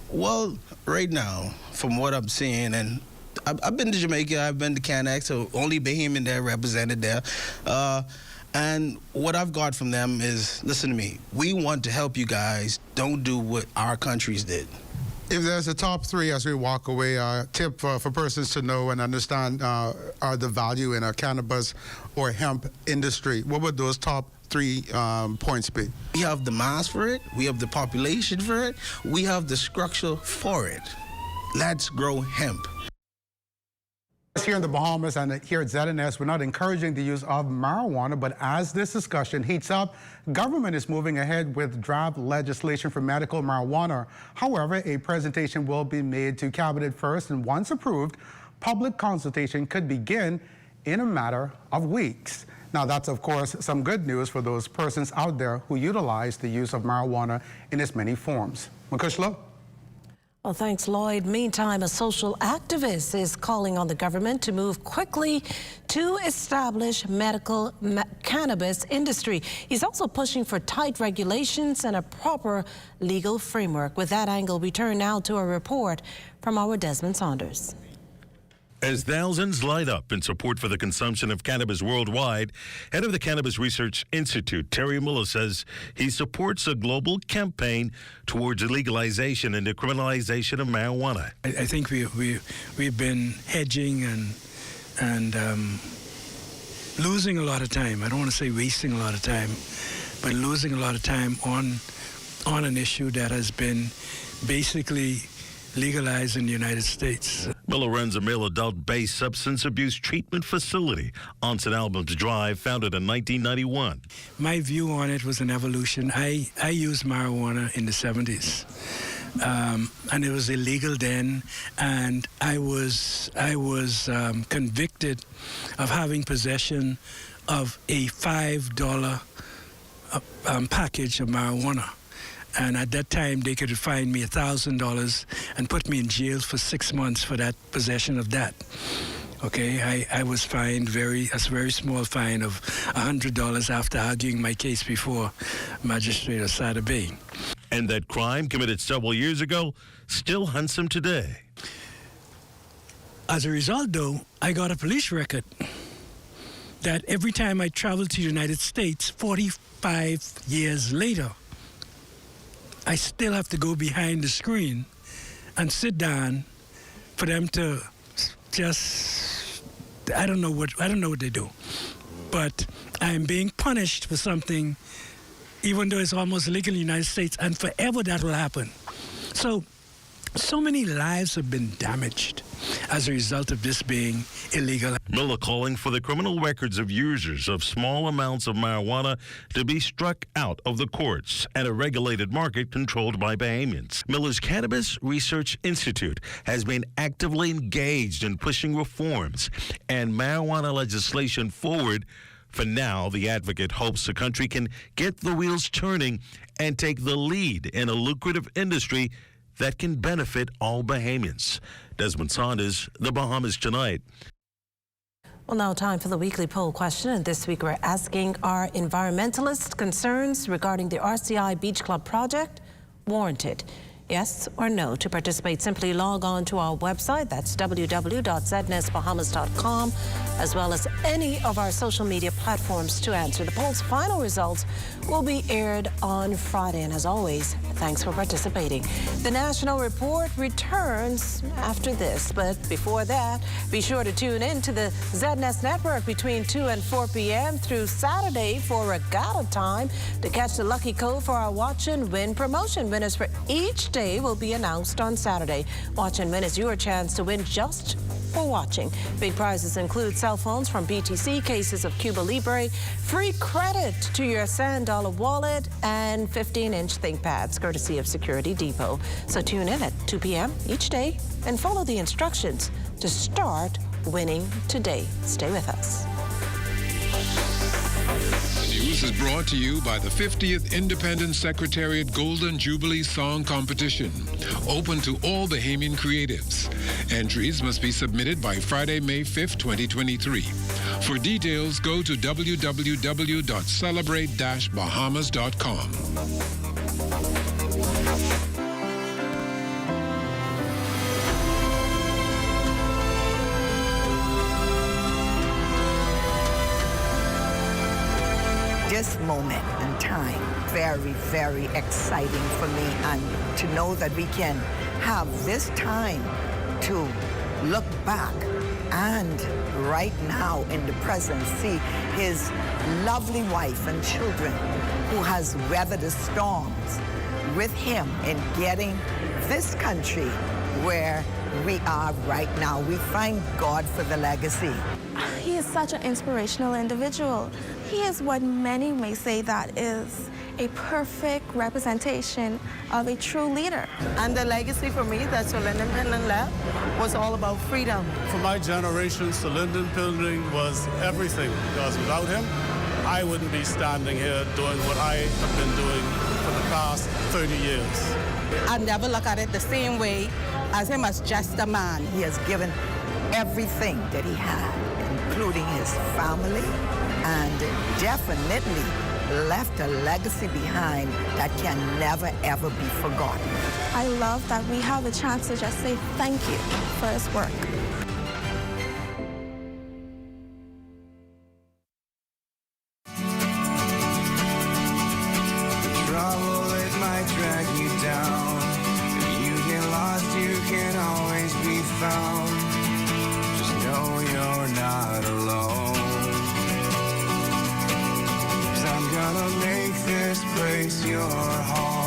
Well, right now, from what I'm seeing, and I've been to Jamaica, I've been to Canac, so only Bahamian there represented there. And what I've got from them is, listen to me, we want to help you guys. Don't do what our countries did. If there's a top three as we walk away, tip for persons to know and understand are the value in a cannabis or hemp industry, what would those top 3 points be? We have the mass for it, we have the population for it, we have the structure for it. Let's grow hemp. Here in the Bahamas and here at ZNS, we're not encouraging the use of marijuana, but as this discussion heats up, government is moving ahead with draft legislation for medical marijuana. However, a presentation will be made to Cabinet first, and once approved, public consultation could begin in a matter of weeks. Now, that's, of course, some good news for those persons out there who utilize the use of marijuana in its many forms. Makushla? Well, thanks, Lloyd. Meantime, a social activist is calling on the government to move quickly to establish medical cannabis industry. He's also pushing for tight regulations and a proper legal framework. With that angle, we turn now to a report from our Desmond Saunders. As thousands light up in support for the consumption of cannabis worldwide, head of the Cannabis Research Institute, Terry Muller, says he supports a global campaign towards legalization and decriminalization of marijuana. I think we've been hedging and losing a lot of time. I don't want to say wasting a lot of time, but losing a lot of time on an issue that has been basically legalized in the United States. Miller runs a male adult-based substance abuse treatment facility on St. Albans Drive, founded in 1991. My view on it was an evolution. I used marijuana in the 70s, and it was illegal then, and I was convicted of having possession of a $5 package of marijuana. And at that time, they could fine me $1,000 and put me in jail for 6 months for that possession of that. Okay, I was fined a very small fine of $100 after arguing my case before Magistrate Osada Bay. And that crime, committed several years ago, still hunts him today. As a result, though, I got a police record that every time I traveled to the United States, 45 years later, I still have to go behind the screen and sit down for them to just, I don't know what they do. But I'm being punished for something, even though it's almost legal in the United States, and forever that will happen. So many lives have been damaged as a result of this being illegal. Miller calling for the criminal records of users of small amounts of marijuana to be struck out of the courts and a regulated market controlled by Bahamians. Miller's Cannabis Research Institute has been actively engaged in pushing reforms and marijuana legislation forward For now, the advocate hopes the country can get the wheels turning and take the lead in a lucrative industry that can benefit all Bahamians. Desmond Saunders, The Bahamas Tonight. Well, now time for the weekly poll question. And this week we're asking, are environmentalist concerns regarding the RCI Beach Club project warranted? Yes or no? To participate, simply log on to our website. That's www.znesbahamas.com, as well as any of our social media platforms to answer. The poll's final results will be aired on Friday. And as always, thanks for participating. The National Report returns after this. But before that, be sure to tune in to the ZNES Network between 2 and 4 p.m. through Saturday for regatta time to catch the lucky code for our Watch and Win promotion. Winners for each day will be announced on Saturday. Watch and Win is your chance to win just for watching. Big prizes include cell phones from BTC, cases of Cuba Libre, free credit to your $100 wallet, and 15-inch ThinkPads, courtesy of Security Depot. So tune in at 2 p.m. each day and follow the instructions to start winning today. Stay with us. News is brought to you by the 50th Independent Secretariat Golden Jubilee Song Competition, open to all Bahamian creatives. Entries must be submitted by Friday, May 5th, 2023. For details, go to www.celebrate-bahamas.com. This moment in time, very, very exciting for me, and to know that we can have this time to look back and right now in the present see his lovely wife and children who has weathered the storms with him in getting this country where we are right now. We thank God for the legacy. He is such an inspirational individual. He is what many may say that is a perfect representation of a true leader. And the legacy for me that Sir Lyndon Pindling left was all about freedom. For my generation, Sir Lyndon Pindling was everything, because without him, I wouldn't be standing here doing what I have been doing for the past 30 years. I never look at it the same way as him as just a man. He has given everything that he had, including his family, and definitely left a legacy behind that can never, ever be forgotten. I love that we have a chance to just say thank you for his work. Trouble, it might drag you down. If you get lost, you can always be found. Just know you're not alone. 'Cause I'm gonna make this place your home.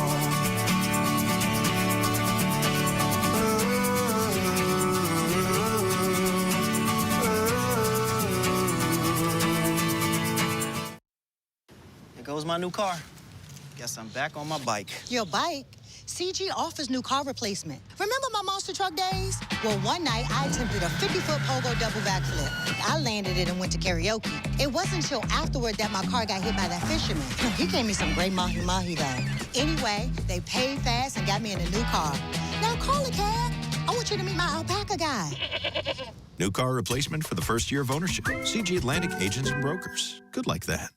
There goes my new car. Guess I'm back on my bike. Your bike? CG offers new car replacement. Remember my monster truck days? Well, one night I attempted a 50-foot pogo double backflip. I landed it and went to karaoke. It wasn't until afterward that my car got hit by that fisherman. He gave me some great mahi-mahi though. Anyway, they paid fast and got me in a new car. Now call a cab. I want you to meet my alpaca guy. New car replacement for the first year of ownership. CG Atlantic Agents and Brokers. Good like that.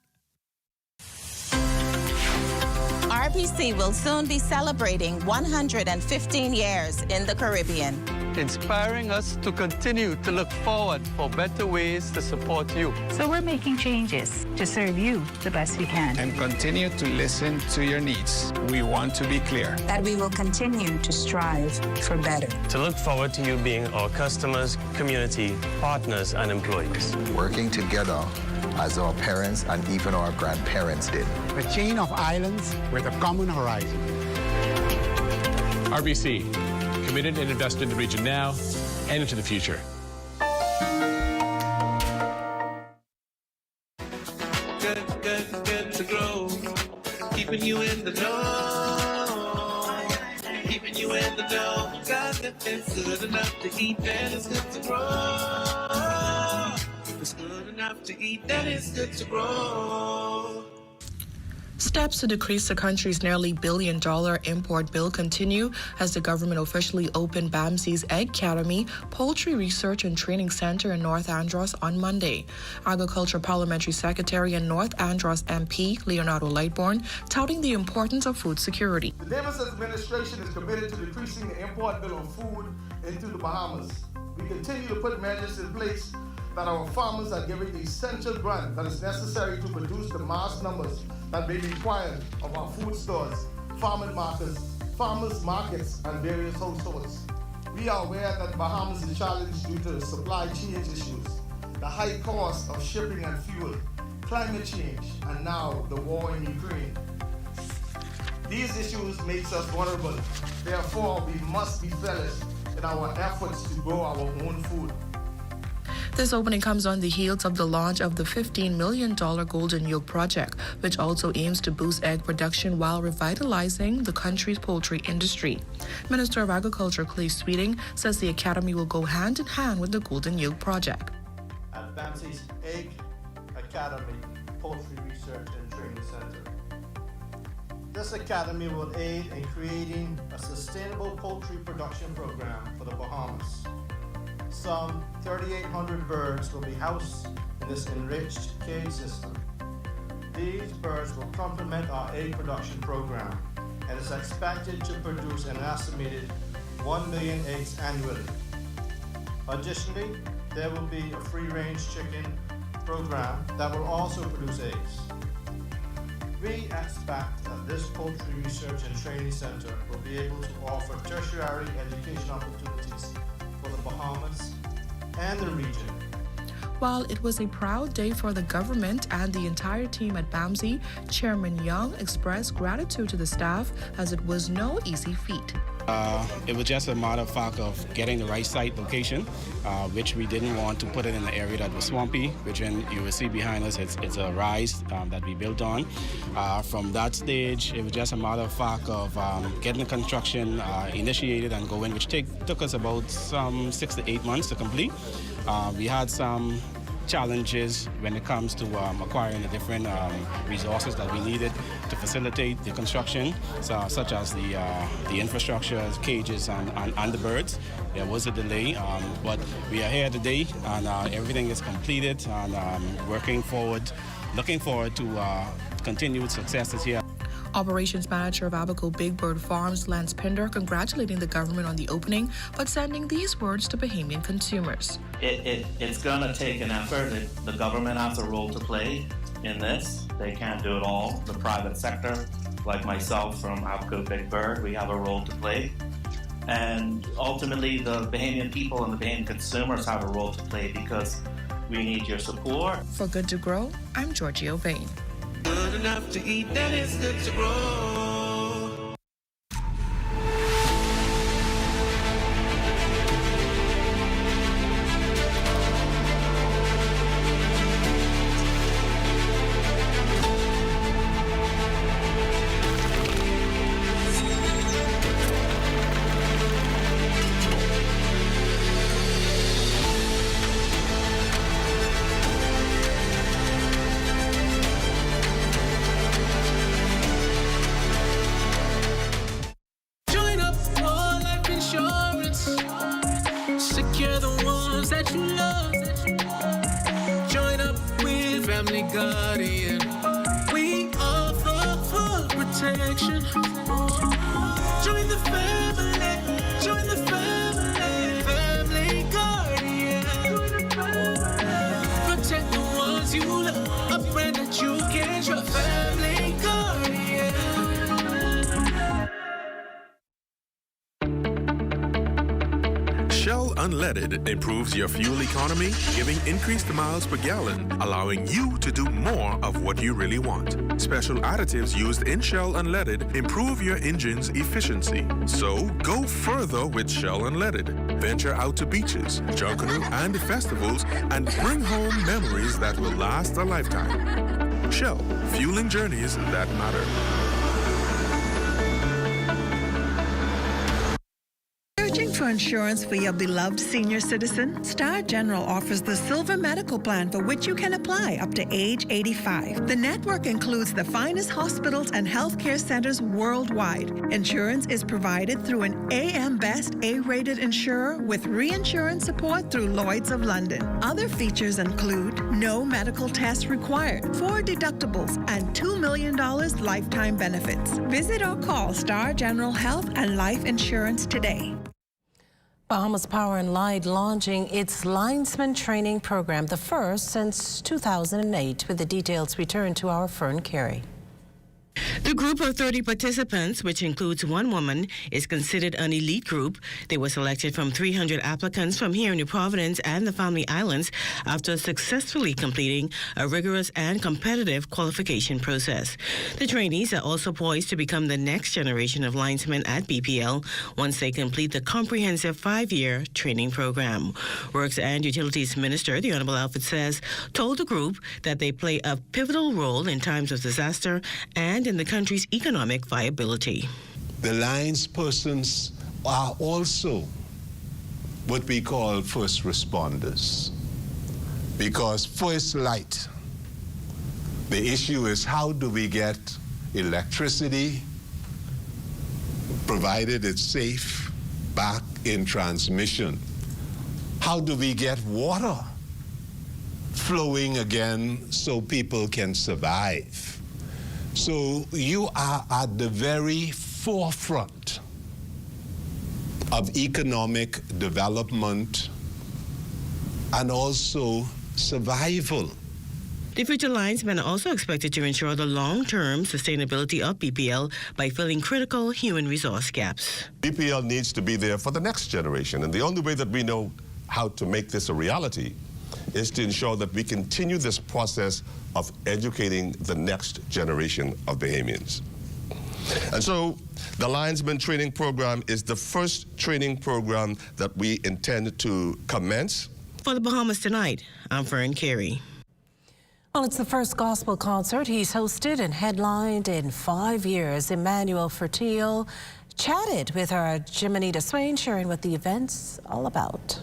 RPC will soon be celebrating 115 years in the Caribbean, inspiring us to continue to look forward for better ways to support you. So we're making changes to serve you the best we can. And continue to listen to your needs. We want to be clear that we will continue to strive for better. To look forward to you being our customers, community, partners, and employees. Working together as our parents and even our grandparents did. A chain of islands with a common horizon. RBC, committed and invested in the region now and into the future. Good to grow. Keeping you in the know. Keeping you in the know. God, it's good enough to eat and it's good to grow. It's good enough. enough to eat, then it's good to grow. Steps to decrease the country's nearly $1 billion import bill continue as the government officially opened BAMSI's Egg Academy, Poultry Research and Training Center in North Andros on Monday. Agriculture Parliamentary Secretary and North Andros MP Leonardo Lightbourne touting the importance of food security. The Davis administration is committed to decreasing the import bill of food into the Bahamas. We continue to put measures in place that our farmers are given the essential grant that is necessary to produce the mass numbers that may be required of our food stores, farmers markets, and various households. We are aware that Bahamas is challenged due to supply chain issues, the high cost of shipping and fuel, climate change, and now the war in Ukraine. These issues make us vulnerable. Therefore, we must be fearless in our efforts to grow our own food. This opening comes on the heels of the launch of the $15 million Golden Yolk project, which also aims to boost egg production while revitalizing the country's poultry industry. Minister of Agriculture Clay Sweeting says the academy will go hand in hand with the Golden Yolk project. At BAMSI's Egg Academy, Poultry Research and Training Center. This academy will aid in creating a sustainable poultry production program for the Bahamas. Some 3,800 birds will be housed in this enriched cage system. These birds will complement our egg production program and is expected to produce an estimated 1 million eggs annually. Additionally, there will be a free-range chicken program that will also produce eggs. We expect that this Poultry Research and Training Center will be able to offer tertiary education opportunities for the Bahamas and the region. While it was a proud day for the government and the entire team at BAMSI, Chairman Young expressed gratitude to the staff as it was no easy feat. It was just a matter of fact of getting the right site location, which we didn't want to put it in an area that was swampy, which you will see behind us, it's a rise that we built on. From that stage, it was just a matter of fact of getting the construction initiated and going, which took us about 6 to 8 months to complete. We had some challenges when it comes to acquiring the different resources that we needed to facilitate the construction, such as the infrastructure, cages, and the birds. There was a delay, but we are here today, and everything is completed, and looking forward to continued successes here. Operations Manager of Abaco Big Bird Farms, Lance Pinder, congratulating the government on the opening, but sending these words to Bahamian consumers. It's going to take an effort. The government has a role to play in this. They can't do it all. The private sector, like myself from Abaco Big Bird, we have a role to play. And ultimately, the Bahamian people and the Bahamian consumers have a role to play because we need your support. For Good to Grow, I'm Giorgio Bain. Good enough to eat, then it's good to grow. Secure the ones that you love. Join up with Family Guardian. We offer full protection. Join the family. Join the family. Family Guardian. Protect the ones you love. A friend that you can trust. Family Guardian. Shell Unleaded improves your fuel economy, giving increased miles per gallon, allowing you to do more of what you really want. Special additives used in Shell Unleaded improve your engine's efficiency. So go further with Shell Unleaded. Venture out to beaches, Junkanoo, and festivals, and bring home memories that will last a lifetime. Shell, fueling journeys that matter. Searching for insurance for your beloved senior citizen? Star General offers the Silver Medical Plan for which you can apply up to age 85. The network includes the finest hospitals and healthcare centers worldwide. Insurance is provided through an AM Best A-rated insurer with reinsurance support through Lloyd's of London. Other features include no medical tests required, 4 deductibles, and $2 million lifetime benefits. Visit or call Star General Health and Life Insurance today. Bahamas Power and Light launching its linesman training program, the first since 2008. With the details, we turn to our Fern Carey. The group of 30 participants, which includes 1 woman, is considered an elite group. They were selected from 300 applicants from here in New Providence and the Family Islands after successfully completing a rigorous and competitive qualification process. The trainees are also poised to become the next generation of linesmen at BPL once they complete the comprehensive 5-year training program. Works and Utilities Minister, the Honorable Alfred Says, told the group that they play a pivotal role in times of disaster and in the country's economic viability. The linespersons are also what we call first responders, because first light, the issue is how do we get electricity, provided it's safe, back in transmission? How do we get water flowing again so people can survive? So you are at the very forefront of economic development and also survival. The future linesmen are also expected to ensure the long-term sustainability of BPL by filling critical human resource gaps. BPL needs to be there for the next generation, and the only way that we know how to make this a reality is to ensure that we continue this process of educating the next generation of Bahamians. And so the Linesman Training Program is the first training program that we intend to commence. For the Bahamas Tonight, I'm Fern Carey. Well, it's the first gospel concert he's hosted and headlined in 5 years. Emmanuel Fertil chatted with our Jimenita Swain, sharing what the event's all about.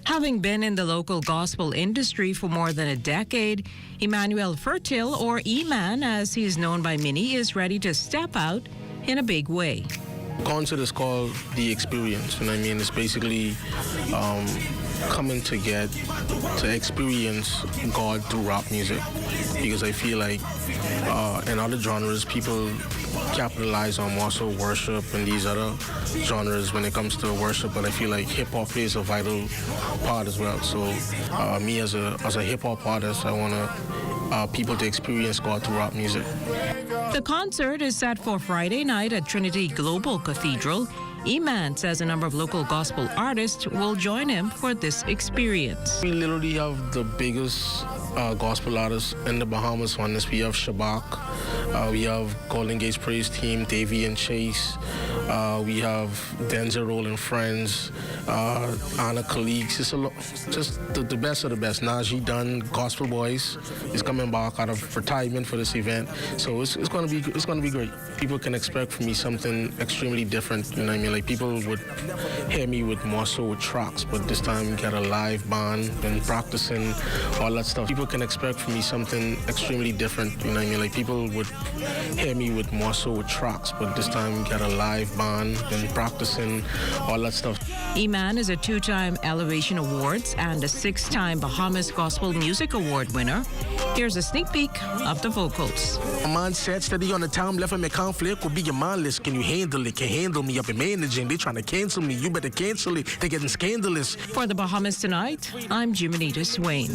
Having been in the local gospel industry for more than a decade, Emmanuel Fertil, or E-Man as he is known by many, is ready to step out in a big way. The concert is called The Experience, and I mean it's basically coming to experience God through rap music, because I feel like in other genres people capitalize on more so worship and these other genres when it comes to worship, but I feel like hip-hop plays a vital part as well. So me as a hip-hop artist, I want people to experience God through rap music. The concert is set for Friday night at Trinity Global Cathedral. E-Man says a number of local gospel artists will join him for this experience. We literally have the biggest gospel artists in the Bahamas on this. We have Shabak, we have Golden Gates Praise Team, Davey and Chase, we have Denzel Roll and Friends, Anna Colleagues. It's just the best of the best. Najee Dunn, Gospel Boys, is coming back out of retirement for this event. So it's gonna be great. People can expect from me something extremely different. You know what I mean? Like people would hear me with more so with tracks, but this time we got a live band and practicing all that stuff. People can expect from me something extremely different. You know what I mean? Like people would hear me with more so with tracks, but this time we got a live band and practicing all that stuff. E-Man is a 2-time Elevation Awards and a 6-time Bahamas Gospel Music Award winner. Here's a sneak peek of the vocals. A man said steady on the time, left me conflict will be your mindless. Can you handle it? Can handle me up in managing? They trying to cancel me. You better cancel it. They're getting scandalous. For the Bahamas Tonight, I'm Jimenita Swain.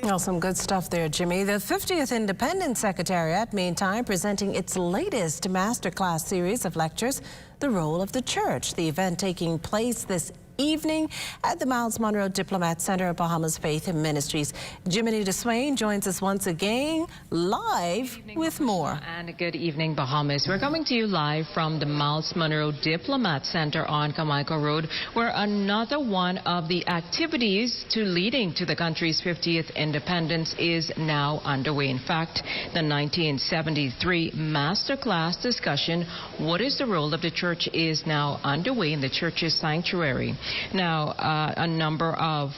Well, some good stuff there, Jimmy. The 50th Independence Secretariat, meantime, presenting its latest masterclass series of lectures, The Role of the Church. The event taking place this evening at the Miles Monroe Diplomat Center of Bahamas Faith and Ministries. Jiminy DeSwain joins us once again live with more. And good evening, Bahamas. We're coming to you live from the Miles Monroe Diplomat Center on Carmichael Road, where another one of the activities leading to the country's 50th independence is now underway. In fact, the 1973 masterclass discussion, What is the Role of the Church, is now underway in the church's sanctuary. Now, a number of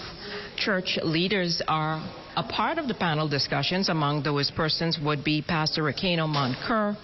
church leaders are a part of the panel discussions. Among those persons would be Pastor Rakeno Moncur,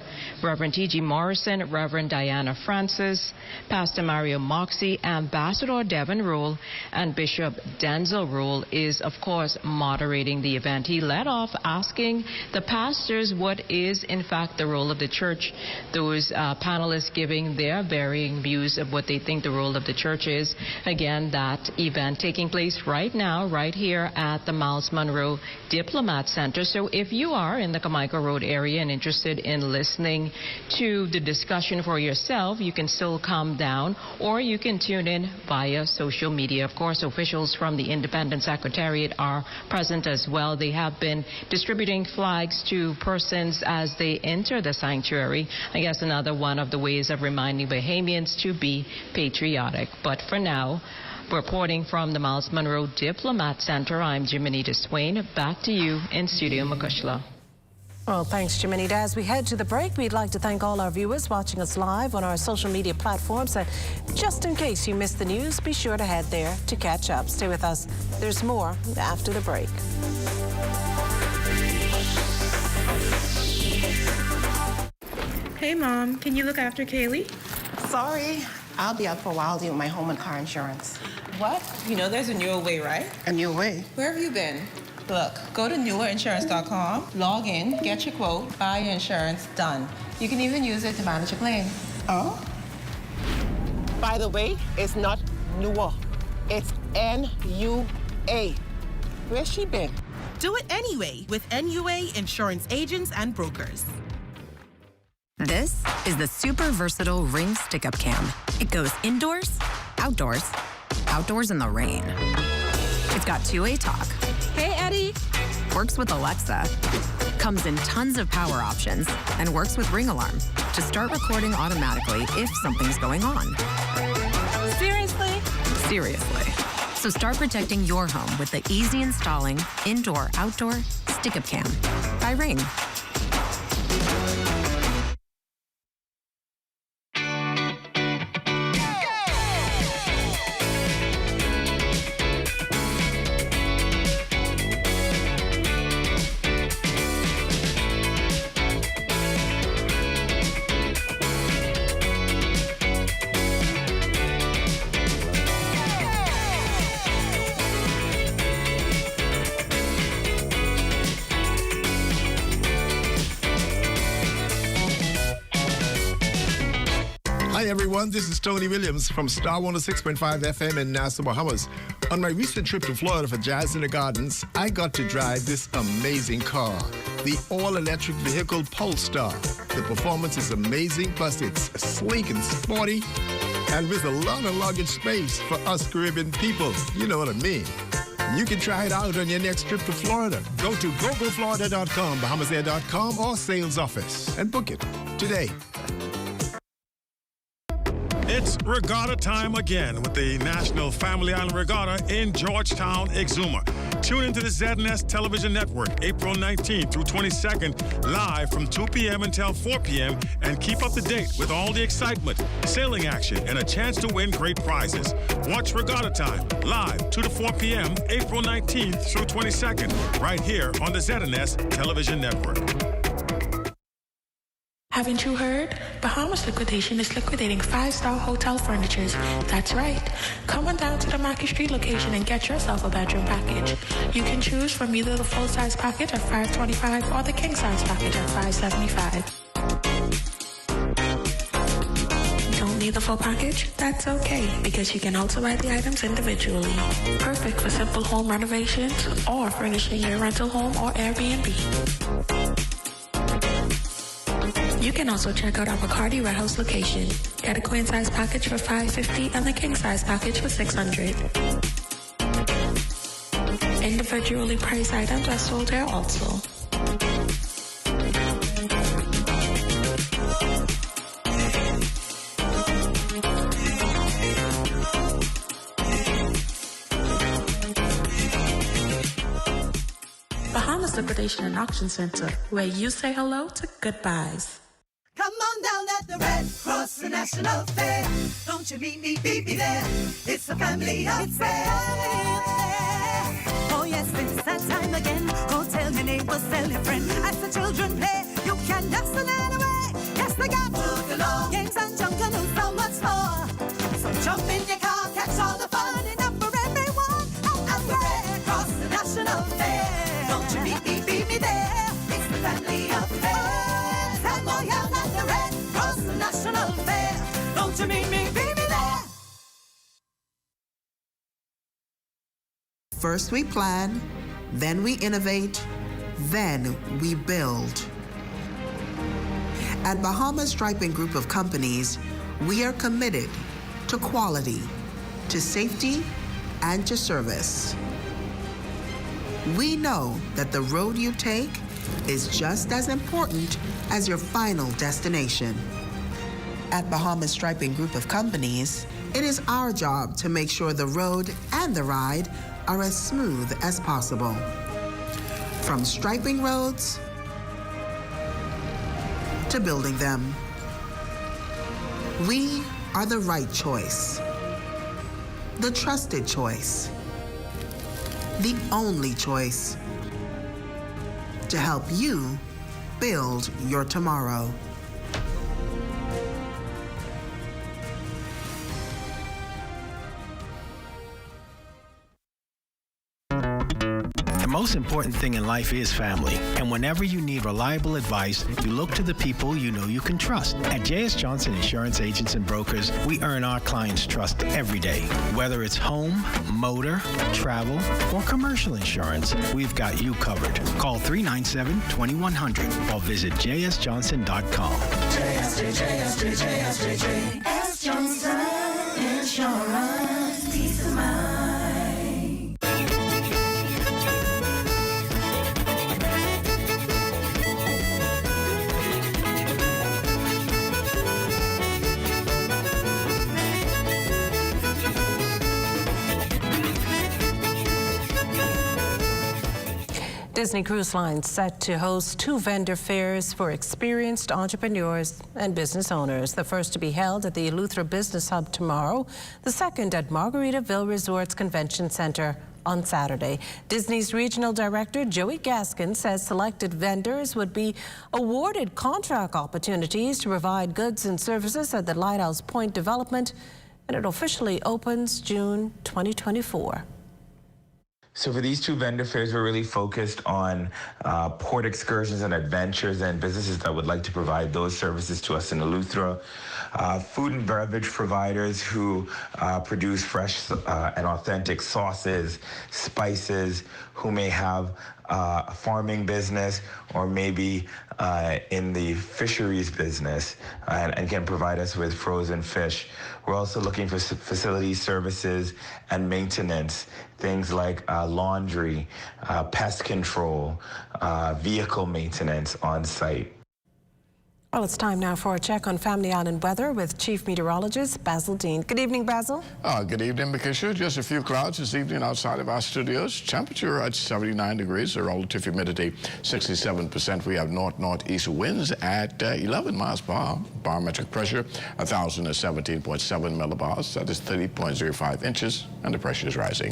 Reverend T.G. Morrison, Reverend Diana Francis, Pastor Mario Moxie, Ambassador Devin Rule, and Bishop Denzel Rule is, of course, moderating the event. He led off asking the pastors what is, in fact, the role of the church. Those panelists giving their varying views of what they think the role of the church is. Again, that event taking place right now, right here at the Miles Monroe Diplomat Center. So if you are in the Carmichael Road area and interested in listening to the discussion for yourself, you can still come down, or you can tune in via social media. Of course, officials from the Independent Secretariat are present as well. They have been distributing flags to persons as they enter the sanctuary. I guess another one of the ways of reminding Bahamians to be patriotic. But for now, reporting from the Miles Monroe Diplomat Center, I'm Jiminy DeSwain. Back to you in Studio Makushla. Well, thanks, Jiminy. As we head to the break, we'd like to thank all our viewers watching us live on our social media platforms. And just in case you missed the news, be sure to head there to catch up. Stay with us. There's more after the break. Hey, Mom, can you look after Kaylee? Sorry, I'll be out for a while doing my home and car insurance. What? You know there's a newer way, right? A new way? Where have you been? Look, go to newerinsurance.com, log in, get your quote, buy your insurance, done. You can even use it to manage a claim. Oh? By the way, it's not newer. It's N-U-A. Where's she been? Do it anyway with NUA Insurance Agents and Brokers. This is the super versatile Ring Stick-Up Cam. It goes indoors, outdoors, outdoors in the rain. It's got two-way talk. Hey, Eddie. Works with Alexa. Comes in tons of power options and works with Ring Alarm to start recording automatically if something's going on. Seriously? Seriously. So start protecting your home with the easy installing indoor-outdoor Stick-Up Cam by Ring. Hi everyone, this is Tony Williams from Star 106.5 FM in Nassau, Bahamas. On my recent trip to Florida for Jazz in the Gardens, I got to drive this amazing car, the all-electric vehicle Polestar. The performance is amazing, plus it's sleek and sporty, and with a lot of luggage space for us Caribbean people. You know what I mean. You can try it out on your next trip to Florida. Go to gogoflorida.com, bahamasair.com, or sales office and book it today. It's regatta time again with the National Family Island Regatta in Georgetown, Exuma. Tune into the ZNS Television Network April 19th through 22nd, live from 2 p.m. until 4 p.m. and keep up to date with all the excitement, sailing action, and a chance to win great prizes. Watch Regatta Time live 2 to 4 p.m. April 19th through 22nd, right here on the ZNS Television Network. Haven't you heard? Bahamas Liquidation is liquidating 5-star hotel furnitures. That's right. Come on down to the Mackey Street location and get yourself a bedroom package. You can choose from either the full-size package at $525 or the king-size package at $575. Don't need the full package? That's okay, because you can also buy the items individually. Perfect for simple home renovations or furnishing your rental home or Airbnb. You can also check out our Bacardi warehouse location. Get a queen size package for $5.50 and the king size package for $600. Individually priced items are sold here also. Bahamas Liquidation and Auction Center, where you say hello to goodbyes. Come on down at the Red Cross National Fair. Don't you meet me there. It's a family affair. Oh yes, it's that time again. Go tell your neighbors, tell your friend. As the children play, you can dance the night away. Yes, they got to galore. Games and junk and so much more. So jump in your car, catch all the fun enough for everyone. At the Red Cross National Fair. Don't you meet me there. It's the family affair. National Fair. Don't you meet me there? First we plan, then we innovate, then we build. At Bahamas Striping Group of Companies, we are committed to quality, to safety, and to service. We know that the road you take is just as important as your final destination. At Bahamas Striping Group of Companies, it is our job to make sure the road and the ride are as smooth as possible. From striping roads to building them, we are the right choice, the trusted choice, the only choice to help you build your tomorrow. The most important thing in life is family. And whenever you need reliable advice, you look to the people you know you can trust. At J.S. Johnson Insurance Agents and Brokers, we earn our clients' trust every day. Whether it's home, motor, travel, or commercial insurance, we've got you covered. Call 397-2100 or visit jsjohnson.com. JS Johnson Insurance, peace of mind. Disney Cruise Line set to host 2 vendor fairs for experienced entrepreneurs and business owners. The first to be held at the Eleuthera Business Hub tomorrow, the second at Margaritaville Resorts Convention Center on Saturday. Disney's regional director, Joey Gaskin, says selected vendors would be awarded contract opportunities to provide goods and services at the Lighthouse Point development, and it officially opens June 2024. So for these 2 vendor fairs, we're really focused on port excursions and adventures and businesses that would like to provide those services to us in Eleuthera. Food and beverage providers who produce fresh and authentic sauces, spices, who may have a farming business or maybe in the fisheries business and can provide us with frozen fish. We're also looking for facility services and maintenance, things like laundry, pest control, vehicle maintenance on site. Well, it's time now for a check on Family Island weather with Chief Meteorologist Basil Dean. Good evening, Basil. Good evening, Mikisha. Just a few clouds this evening outside of our studios. Temperature at 79 degrees, the relative humidity 67%. We have north-northeast winds at 11 miles per hour. Barometric pressure 1,017.7 millibars. That is 30.05 inches, and the pressure is rising.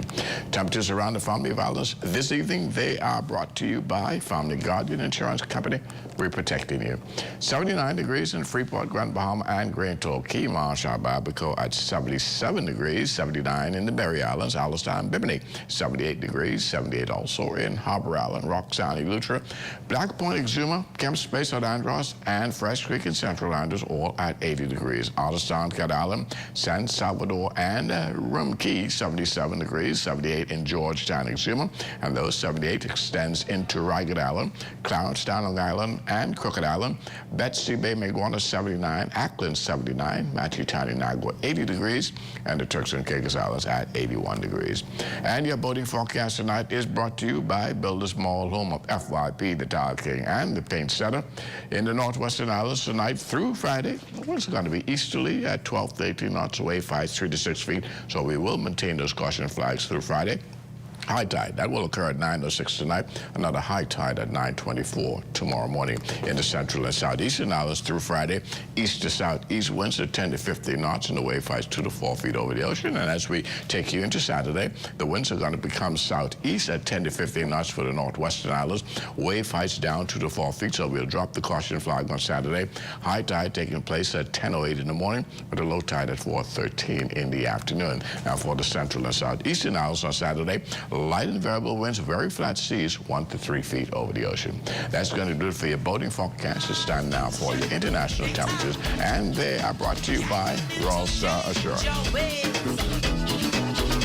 Temperatures around the Family of Islands this evening, they are brought to you by Family Guardian Insurance Company. We're protecting you. 79 degrees in Freeport, Grand Bahama, and Grand Torquay, Marshall, Barbacoa at 77 degrees, 79 in the Berry Islands, Alistair and Bimini, 78 degrees, 78 also in Harbour Island, Rock Sound, Eleuthera, Black Point, Exuma, Kemp Space at Andros, and Fresh Creek in Central Islanders, all at 80 degrees. Alistair, Cat Island, San Salvador, and Rum Key, 77 degrees, 78 in Georgetown, Exuma, and those 78 extends into Ragged Island, Clarence, Long Island, and Crooked Island, Betts Seabay may go on to 79, Ackland 79, Matthew County Niagara 80 degrees, and the Turks and Caicos Islands at 81 degrees. And your boating forecast tonight is brought to you by Builders Mall, home of FYP, the Tile King, and the Paint Center. In the Northwestern Islands tonight through Friday, the winds are going to be easterly at 12 to 18 knots, wave heights 3 to 6 feet, so we will maintain those caution flags through Friday. High tide, that will occur at 9:06 tonight. Another high tide at 9:24 tomorrow morning. In the central and southeastern islands through Friday, east to southeast winds at 10 to 15 knots and the wave heights 2 to 4 feet over the ocean. And as we take you into Saturday, the winds are going to become southeast at 10 to 15 knots for the northwestern islands. Wave heights down 2 to 4 feet, so we'll drop the caution flag on Saturday. High tide taking place at 10:08 in the morning with a low tide at 4:13 in the afternoon. Now for the central and southeastern islands on Saturday, light and variable winds, very flat seas, 1 to 3 feet over the ocean. That's going to do it for your boating forecast. It's time now for your international temperatures, and they are brought to you by Royal Star Assurance.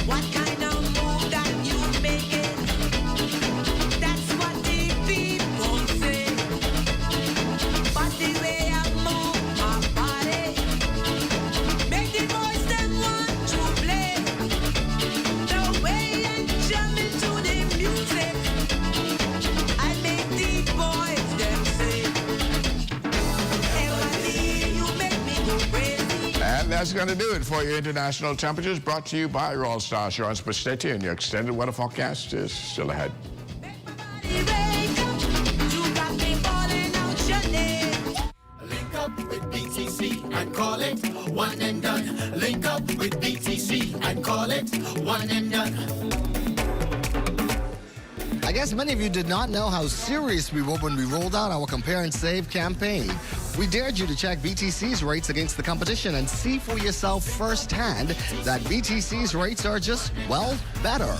What kind of move that you making? That's what the people say. But the way I move my body, make the boys them want to play. The way I jump into the music, I make the boys them say. Everybody, you make me go crazy. And that's going to do it for your international temperatures, brought to you by Royal Star Assurance. But stay tuned, your extended weather forecast is still ahead. You got me falling out your name. Link up with BTC and call it one and done. Link up with BTC and call it one and done. I guess many of you did not know how serious we were when we rolled out our Compare and Save campaign. We dared you to check BTC's rates against the competition and see for yourself firsthand that BTC's rates are just, well, better.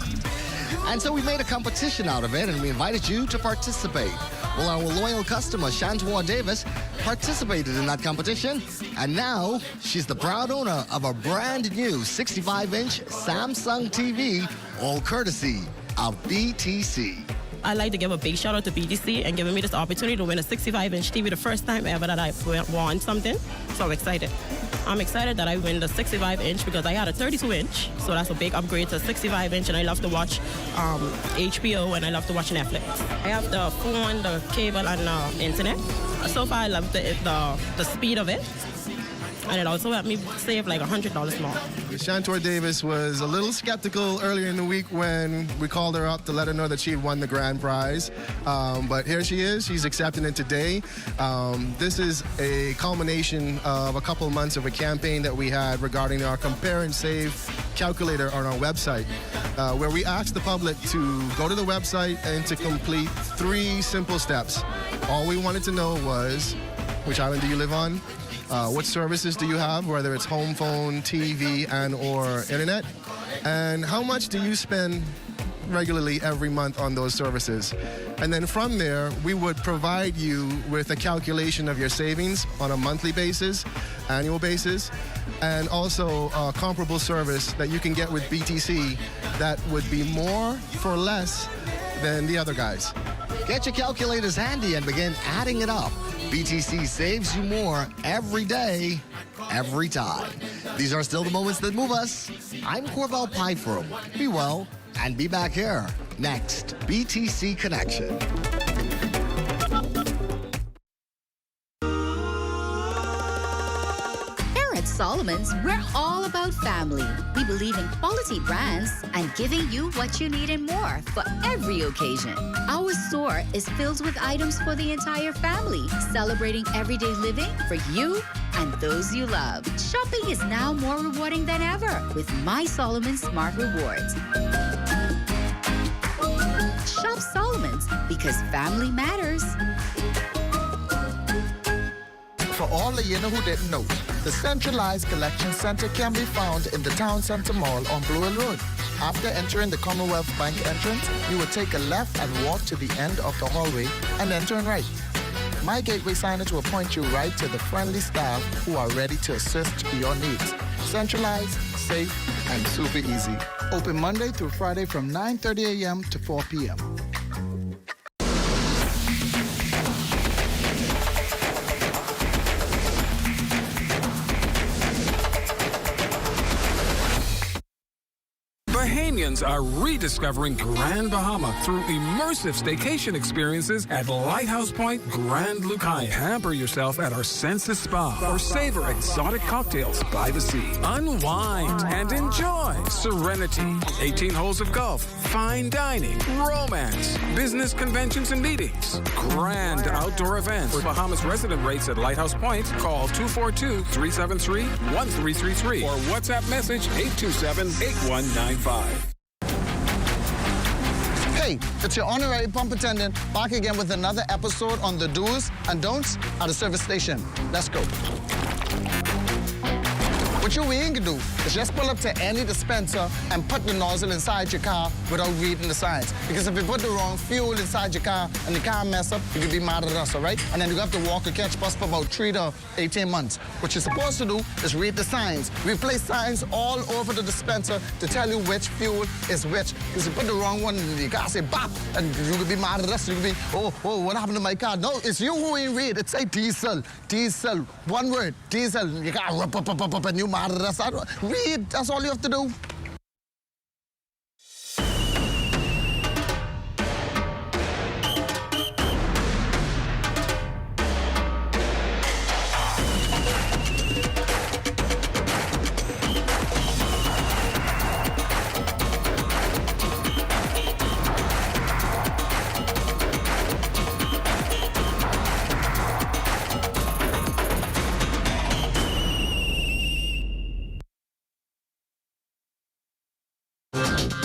And so we made a competition out of it, and we invited you to participate. Well, our loyal customer, Chantua Davis, participated in that competition, and now she's the proud owner of a brand new 65-inch Samsung TV, all courtesy of BTC. I'd like to give a big shout out to BTC and giving me this opportunity to win a 65-inch TV, the first time ever that I won something. So I'm excited. I'm excited that I win the 65-inch because I had a 32-inch, so that's a big upgrade to 65-inch, and I love to watch HBO and I love to watch Netflix. I have the phone, the cable, and the internet. So far, I love the speed of it. And it also helped me save like $100 more. Chantua Davis was a little skeptical earlier in the week when we called her up to let her know that she had won the grand prize. But here she is. She's accepting it today. This is a culmination of a couple months of a campaign that we had regarding our Compare and Save calculator on our website, where we asked the public to go to the website and to complete 3 simple steps. All we wanted to know was, which island do you live on? What services do you have, whether it's home phone, TV, and or internet? And how much do you spend regularly every month on those services? And then from there, we would provide you with a calculation of your savings on a monthly basis, annual basis, and also a comparable service that you can get with BTC that would be more for less than the other guys. Get your calculators handy and begin adding it up. BTC saves you more every day, every time. These are still the moments that move us. I'm Corval Pyfrom. Be well and be back here. Next, BTC Connection. Solomon's, we're all about family. We believe in quality brands and giving you what you need and more for every occasion. Our store is filled with items for the entire family, celebrating everyday living for you and those you love. Shopping is now more rewarding than ever with My Solomon's Smart Rewards. Shop Solomon's because family matters. For all of you who didn't know, the centralized collection center can be found in the Town Center Mall on Blue Hill Road. After entering the Commonwealth Bank entrance, you will take a left and walk to the end of the hallway and then turn right. My Gateway signage will point you right to the friendly staff who are ready to assist your needs. Centralized, safe, and super easy. Open Monday through Friday from 9:30 a.m. to 4 p.m. Bahamians are rediscovering Grand Bahama through immersive staycation experiences at Lighthouse Point Grand Lucaya. Hamper yourself at our Senses Spa or savor exotic cocktails by the sea. Unwind and enjoy serenity, 18 holes of golf, fine dining, romance, business conventions and meetings, grand outdoor events. For Bahamas resident rates at Lighthouse Point, call 242-373-1333 or WhatsApp message 827-8195. Hey, it's your honorary pump attendant back again with another episode on the do's and don'ts at the service station. Let's go. What you ain't gonna do is just pull up to any dispenser and put the nozzle inside your car without reading the signs. Because if you put the wrong fuel inside your car and the car mess up, you could be mad at us, all right? And then you have to walk or catch bus for about 3 to 18 months. What you're supposed to do is read the signs. We place signs all over the dispenser to tell you which fuel is which. Because you put the wrong one in the car, say bop, and you could be mad at us. You could be, oh, what happened to my car? No, it's you who ain't read. It say diesel, diesel, one word, diesel. You got up, and you mad at us. Read, that's all you have to do.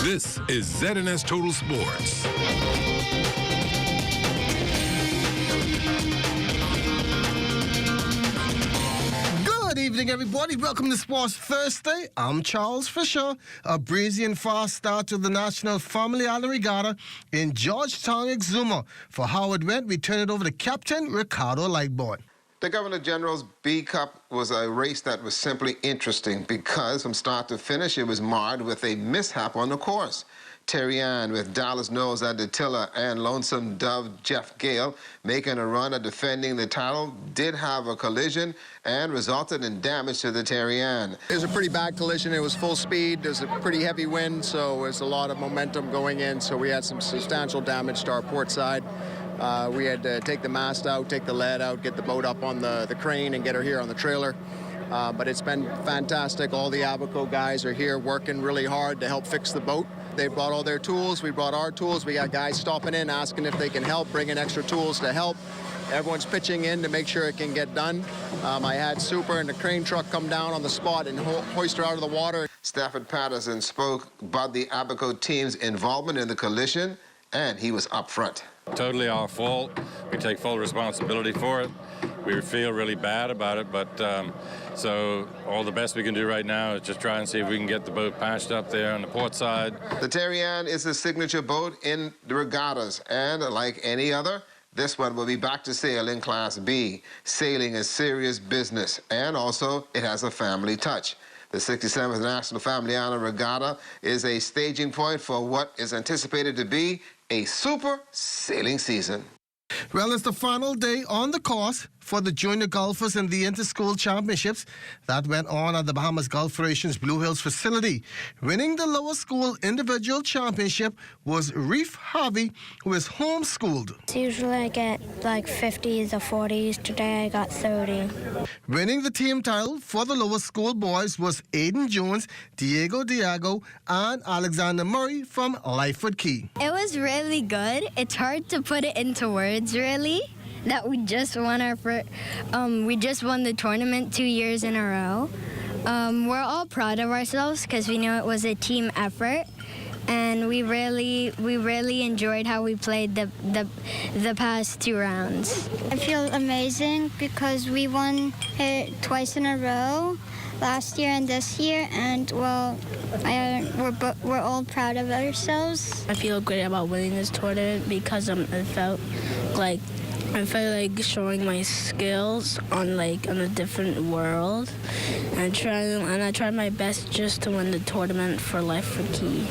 This is ZNS Total Sports. Good evening, everybody. Welcome to Sports Thursday. I'm Charles Fisher. A breezy and fast start to the National Family Island Regatta in Georgetown, Exuma. For how it went, we turn it over to Captain Ricardo Lightboard. The Governor General's B Cup was a race that was simply interesting because from start to finish it was marred with a mishap on the course. Terry Ann with Dallas Knowles at the tiller and Lonesome Dove Jeff Gale making a run at defending the title did have a collision and resulted in damage to the Terry Ann. It was a pretty bad collision. It was full speed. There's a pretty heavy wind, so there's a lot of momentum going in, so we had some substantial damage to our port side. We had to take the mast out, take the lead out, get the boat up on the crane and get her here on the trailer. But it's been fantastic. All the Abaco guys are here working really hard to help fix the boat. They brought all their tools. We brought our tools. We got guys stopping in, asking if they can help, bringing extra tools to help. Everyone's pitching in to make sure it can get done. I had Super and the crane truck come down on the spot and hoist her out of the water. Stafford Patterson spoke about the Abaco team's involvement in the collision, and he was up front. Totally our fault. We take full responsibility for it. We feel really bad about it, but so all the best we can do right now is just try and see if we can get the boat patched up there on the port side. The Terry Ann is the signature boat in the regattas, and like any other, this one will be back to sail in Class B. Sailing is serious business, and also it has a family touch. The 67th National Family Island Regatta is a staging point for what is anticipated to be a super sailing season. Well, it's the final day on the course for the junior golfers in the Inter-School Championships that went on at the Bahamas Gulf Federation's Blue Hills facility. Winning the lower school individual championship was Reef Harvey, who is homeschooled. Usually I get like 50s or 40s. Today I got 30. Winning the team title for the lower school boys was Aiden Jones, Diego Diago, and Alexander Murray from Lyford Key. It was really good. It's hard to put it into words, really. That we just won we just won the tournament 2 years in a row. We're all proud of ourselves because we knew it was a team effort, and we really enjoyed how we played the past 2 rounds. I feel amazing because we won it twice in a row, last year and this year, and well, we're all proud of ourselves. I feel great about winning this tournament because I felt like showing my skills on a different world, and I tried my best just to win the tournament for Lyford Key.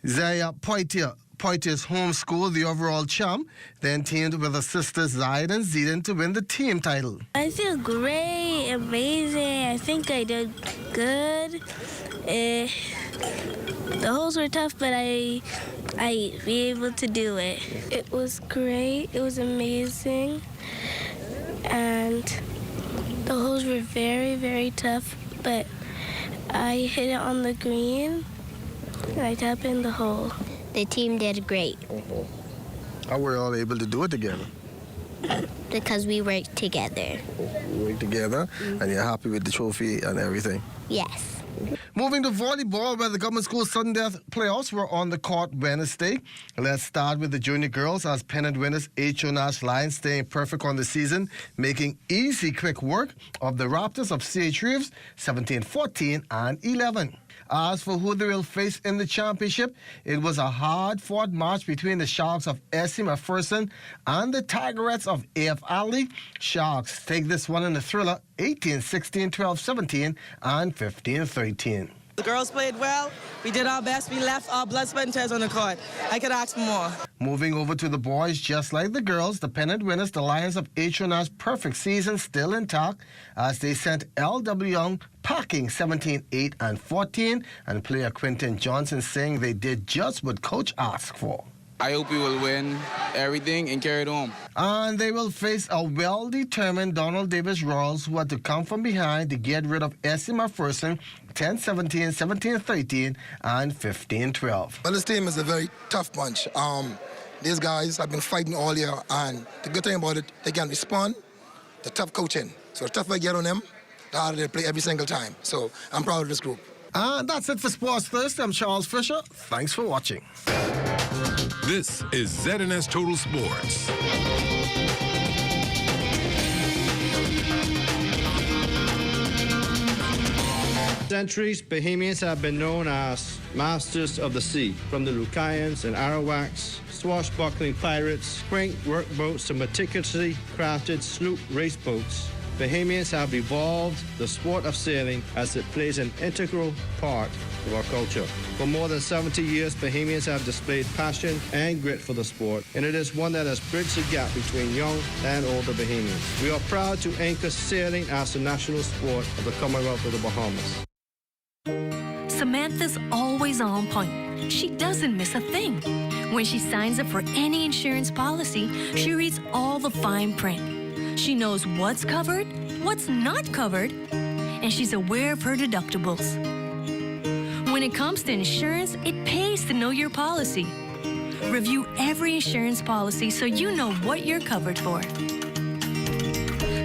Zaya Poitier's homeschool, the overall champ, then teamed with her sisters Zayed and Zidane to win the team title. I feel great, amazing. I think I did good. The holes were tough, but I be able to do it. It was great. It was amazing. And the holes were very, very tough, but I hit it on the green, and I tapped in the hole. The team did great How were you all able to do it together? because we worked together. You work together, and you're happy with the trophy and everything. Yes. Moving to volleyball, where the government school sudden death playoffs were on the court Wednesday. Let's start with the junior girls as pennant winners H.O. Nash Lions staying perfect on the season, making easy quick work of the Raptors of C.H. Reeves 17-14 and 11. As for who they will face in the championship, it was a hard-fought match between the Sharks of S.C. McPherson and the Tigerettes of A.F. Alley. Sharks take this one in a thriller, 18-16, 12-17, and 15-13. The girls played well. We did our best. We left our blood, sweat, and tears on the court. I could ask for more. Moving over to the boys, just like the girls, the pennant winners, the Lions of H.O. Nash perfect season still intact as they sent L.W. Young packing 17-8 and 14, and player Quinton Johnson saying they did just what coach asked for. I hope we will win everything and carry it home. And they will face a well-determined Donald Davis Royals who had to come from behind to get rid of S.C. McPherson 10-17, 17-13, and 15-12. Well, this team is a very tough bunch. These guys have been fighting all year, and the good thing about it, they can respond to tough coaching. So the tougher I get on them, the harder they play every single time. So I'm proud of this group. And that's it for Sports Thursday. I'm Charles Fisher. Thanks for watching. This is ZNS Total Sports. Centuries, Bahamians have been known as masters of the sea, from the Lucayans and Arawaks, swashbuckling pirates, quaint workboats to meticulously crafted sloop race boats. Bahamians have evolved the sport of sailing as it plays an integral part of our culture. For more than 70 years, Bahamians have displayed passion and grit for the sport, and it is one that has bridged the gap between young and older Bahamians. We are proud to anchor sailing as the national sport of the Commonwealth of the Bahamas. Samantha's always on point. She doesn't miss a thing. When she signs up for any insurance policy, she reads all the fine print. She knows what's covered, what's not covered, and she's aware of her deductibles. When it comes to insurance, it pays to know your policy. Review every insurance policy so you know what you're covered for.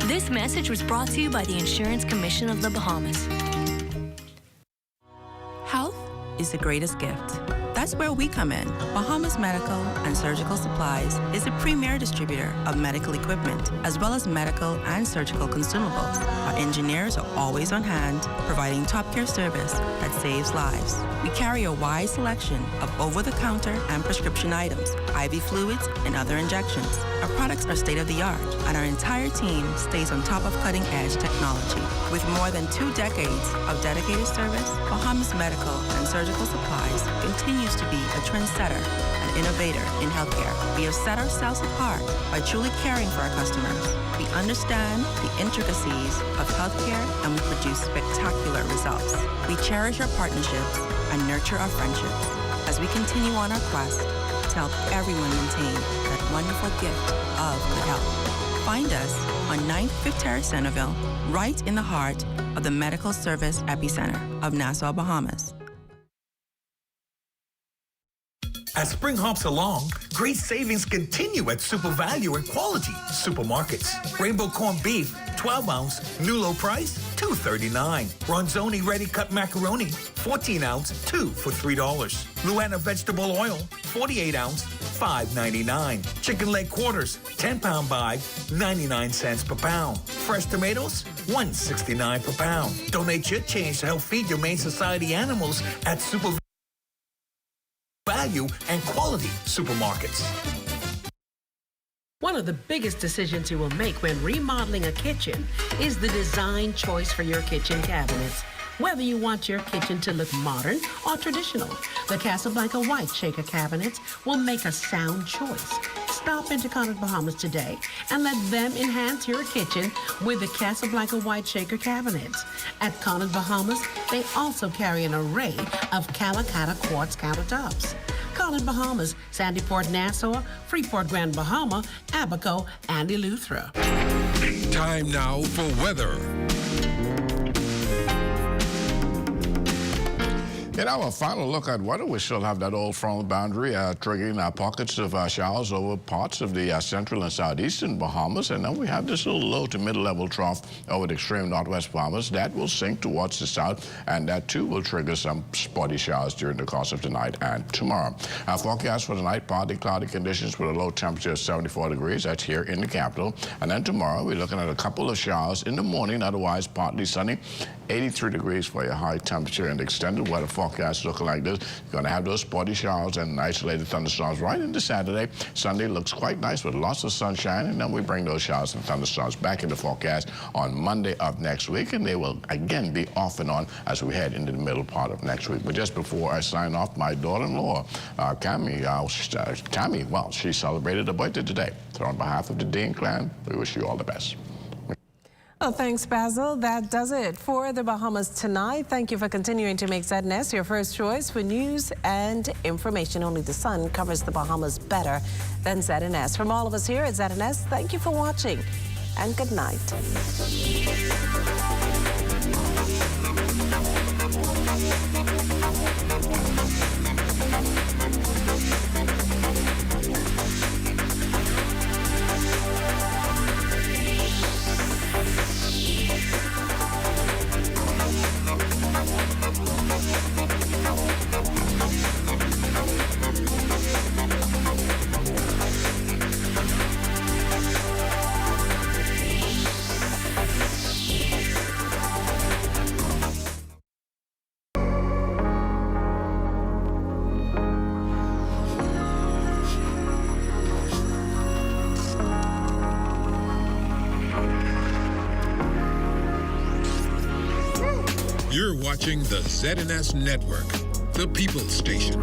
This message was brought to you by the Insurance Commission of the Bahamas. Health is the greatest gift. That's where we come in. Bahamas Medical and Surgical Supplies is a premier distributor of medical equipment, as well as medical and surgical consumables. Our engineers are always on hand, providing top care service that saves lives. We carry a wide selection of over-the-counter and prescription items, IV fluids, and other injections. Our products are state-of-the-art, and our entire team stays on top of cutting-edge technology. With more than 2 decades of dedicated service, Bahamas Medical and Surgical Supplies continues to be a trendsetter and innovator in healthcare. We have set ourselves apart by truly caring for our customers. We understand the intricacies of healthcare, and we produce spectacular results. We cherish our partnerships and nurture our friendships as we continue on our quest to help everyone maintain that wonderful gift of good health. Find us on 9th Fifth Terrace, Centerville, right in the heart of the medical service epicenter of Nassau, Bahamas. As spring hops along, great savings continue at Super Value and Quality Supermarkets. Rainbow corned beef, 12-ounce, new low price, $2.39. Ronzoni ready-cut macaroni, 14-ounce, 2 for $3. Luana vegetable oil, 48-ounce, $5.99. Chicken leg quarters, 10-pound bag, 99 cents per pound. Fresh tomatoes, $1.69 per pound. Donate your change to help feed your Maine Society animals at Super Value and Quality Supermarkets. One of the biggest decisions you will make when remodeling a kitchen is the design choice for your kitchen cabinets. Whether you want your kitchen to look modern or traditional, the Casablanca White Shaker cabinets will make a sound choice. Stop into Cannabis Bahamas today and let them enhance your kitchen with the Casablanca White Shaker cabinets. At Cannabis Bahamas, they also carry an array of Calacatta quartz countertops. Cannabis Bahamas, Sandy Port, Nassau, Freeport, Grand Bahama, Abaco, and Eleuthera. Time now for weather. In our final look at weather, we still have that old frontal boundary triggering pockets of showers over parts of the central and southeastern Bahamas. And then we have this little low to mid-level trough over the extreme northwest Bahamas. That will sink towards the south, and that too will trigger some spotty showers during the course of tonight and tomorrow. Our forecast for tonight, partly cloudy conditions with a low temperature of 74 degrees. That's here in the capital. And then tomorrow, we're looking at a couple of showers in the morning, otherwise partly sunny. 83 degrees for your high temperature, and extended weather forecast looking like this. You're going to have those spotty showers and isolated thunderstorms right into Saturday. Sunday looks quite nice with lots of sunshine, and then we bring those showers and thunderstorms back in the forecast on Monday of next week, and they will again be off and on as we head into the middle part of next week. But just before I sign off, my daughter-in-law, Tammy, well, she celebrated her birthday today. So on behalf of the Dean clan, we wish you all the best. Well, thanks, Basil. That does it for the Bahamas tonight. Thank you for continuing to make ZNS your first choice for news and information. Only the sun covers the Bahamas better than ZNS. From all of us here at ZNS, thank you for watching and good night. You're watching the ZNS Network, the People's Station.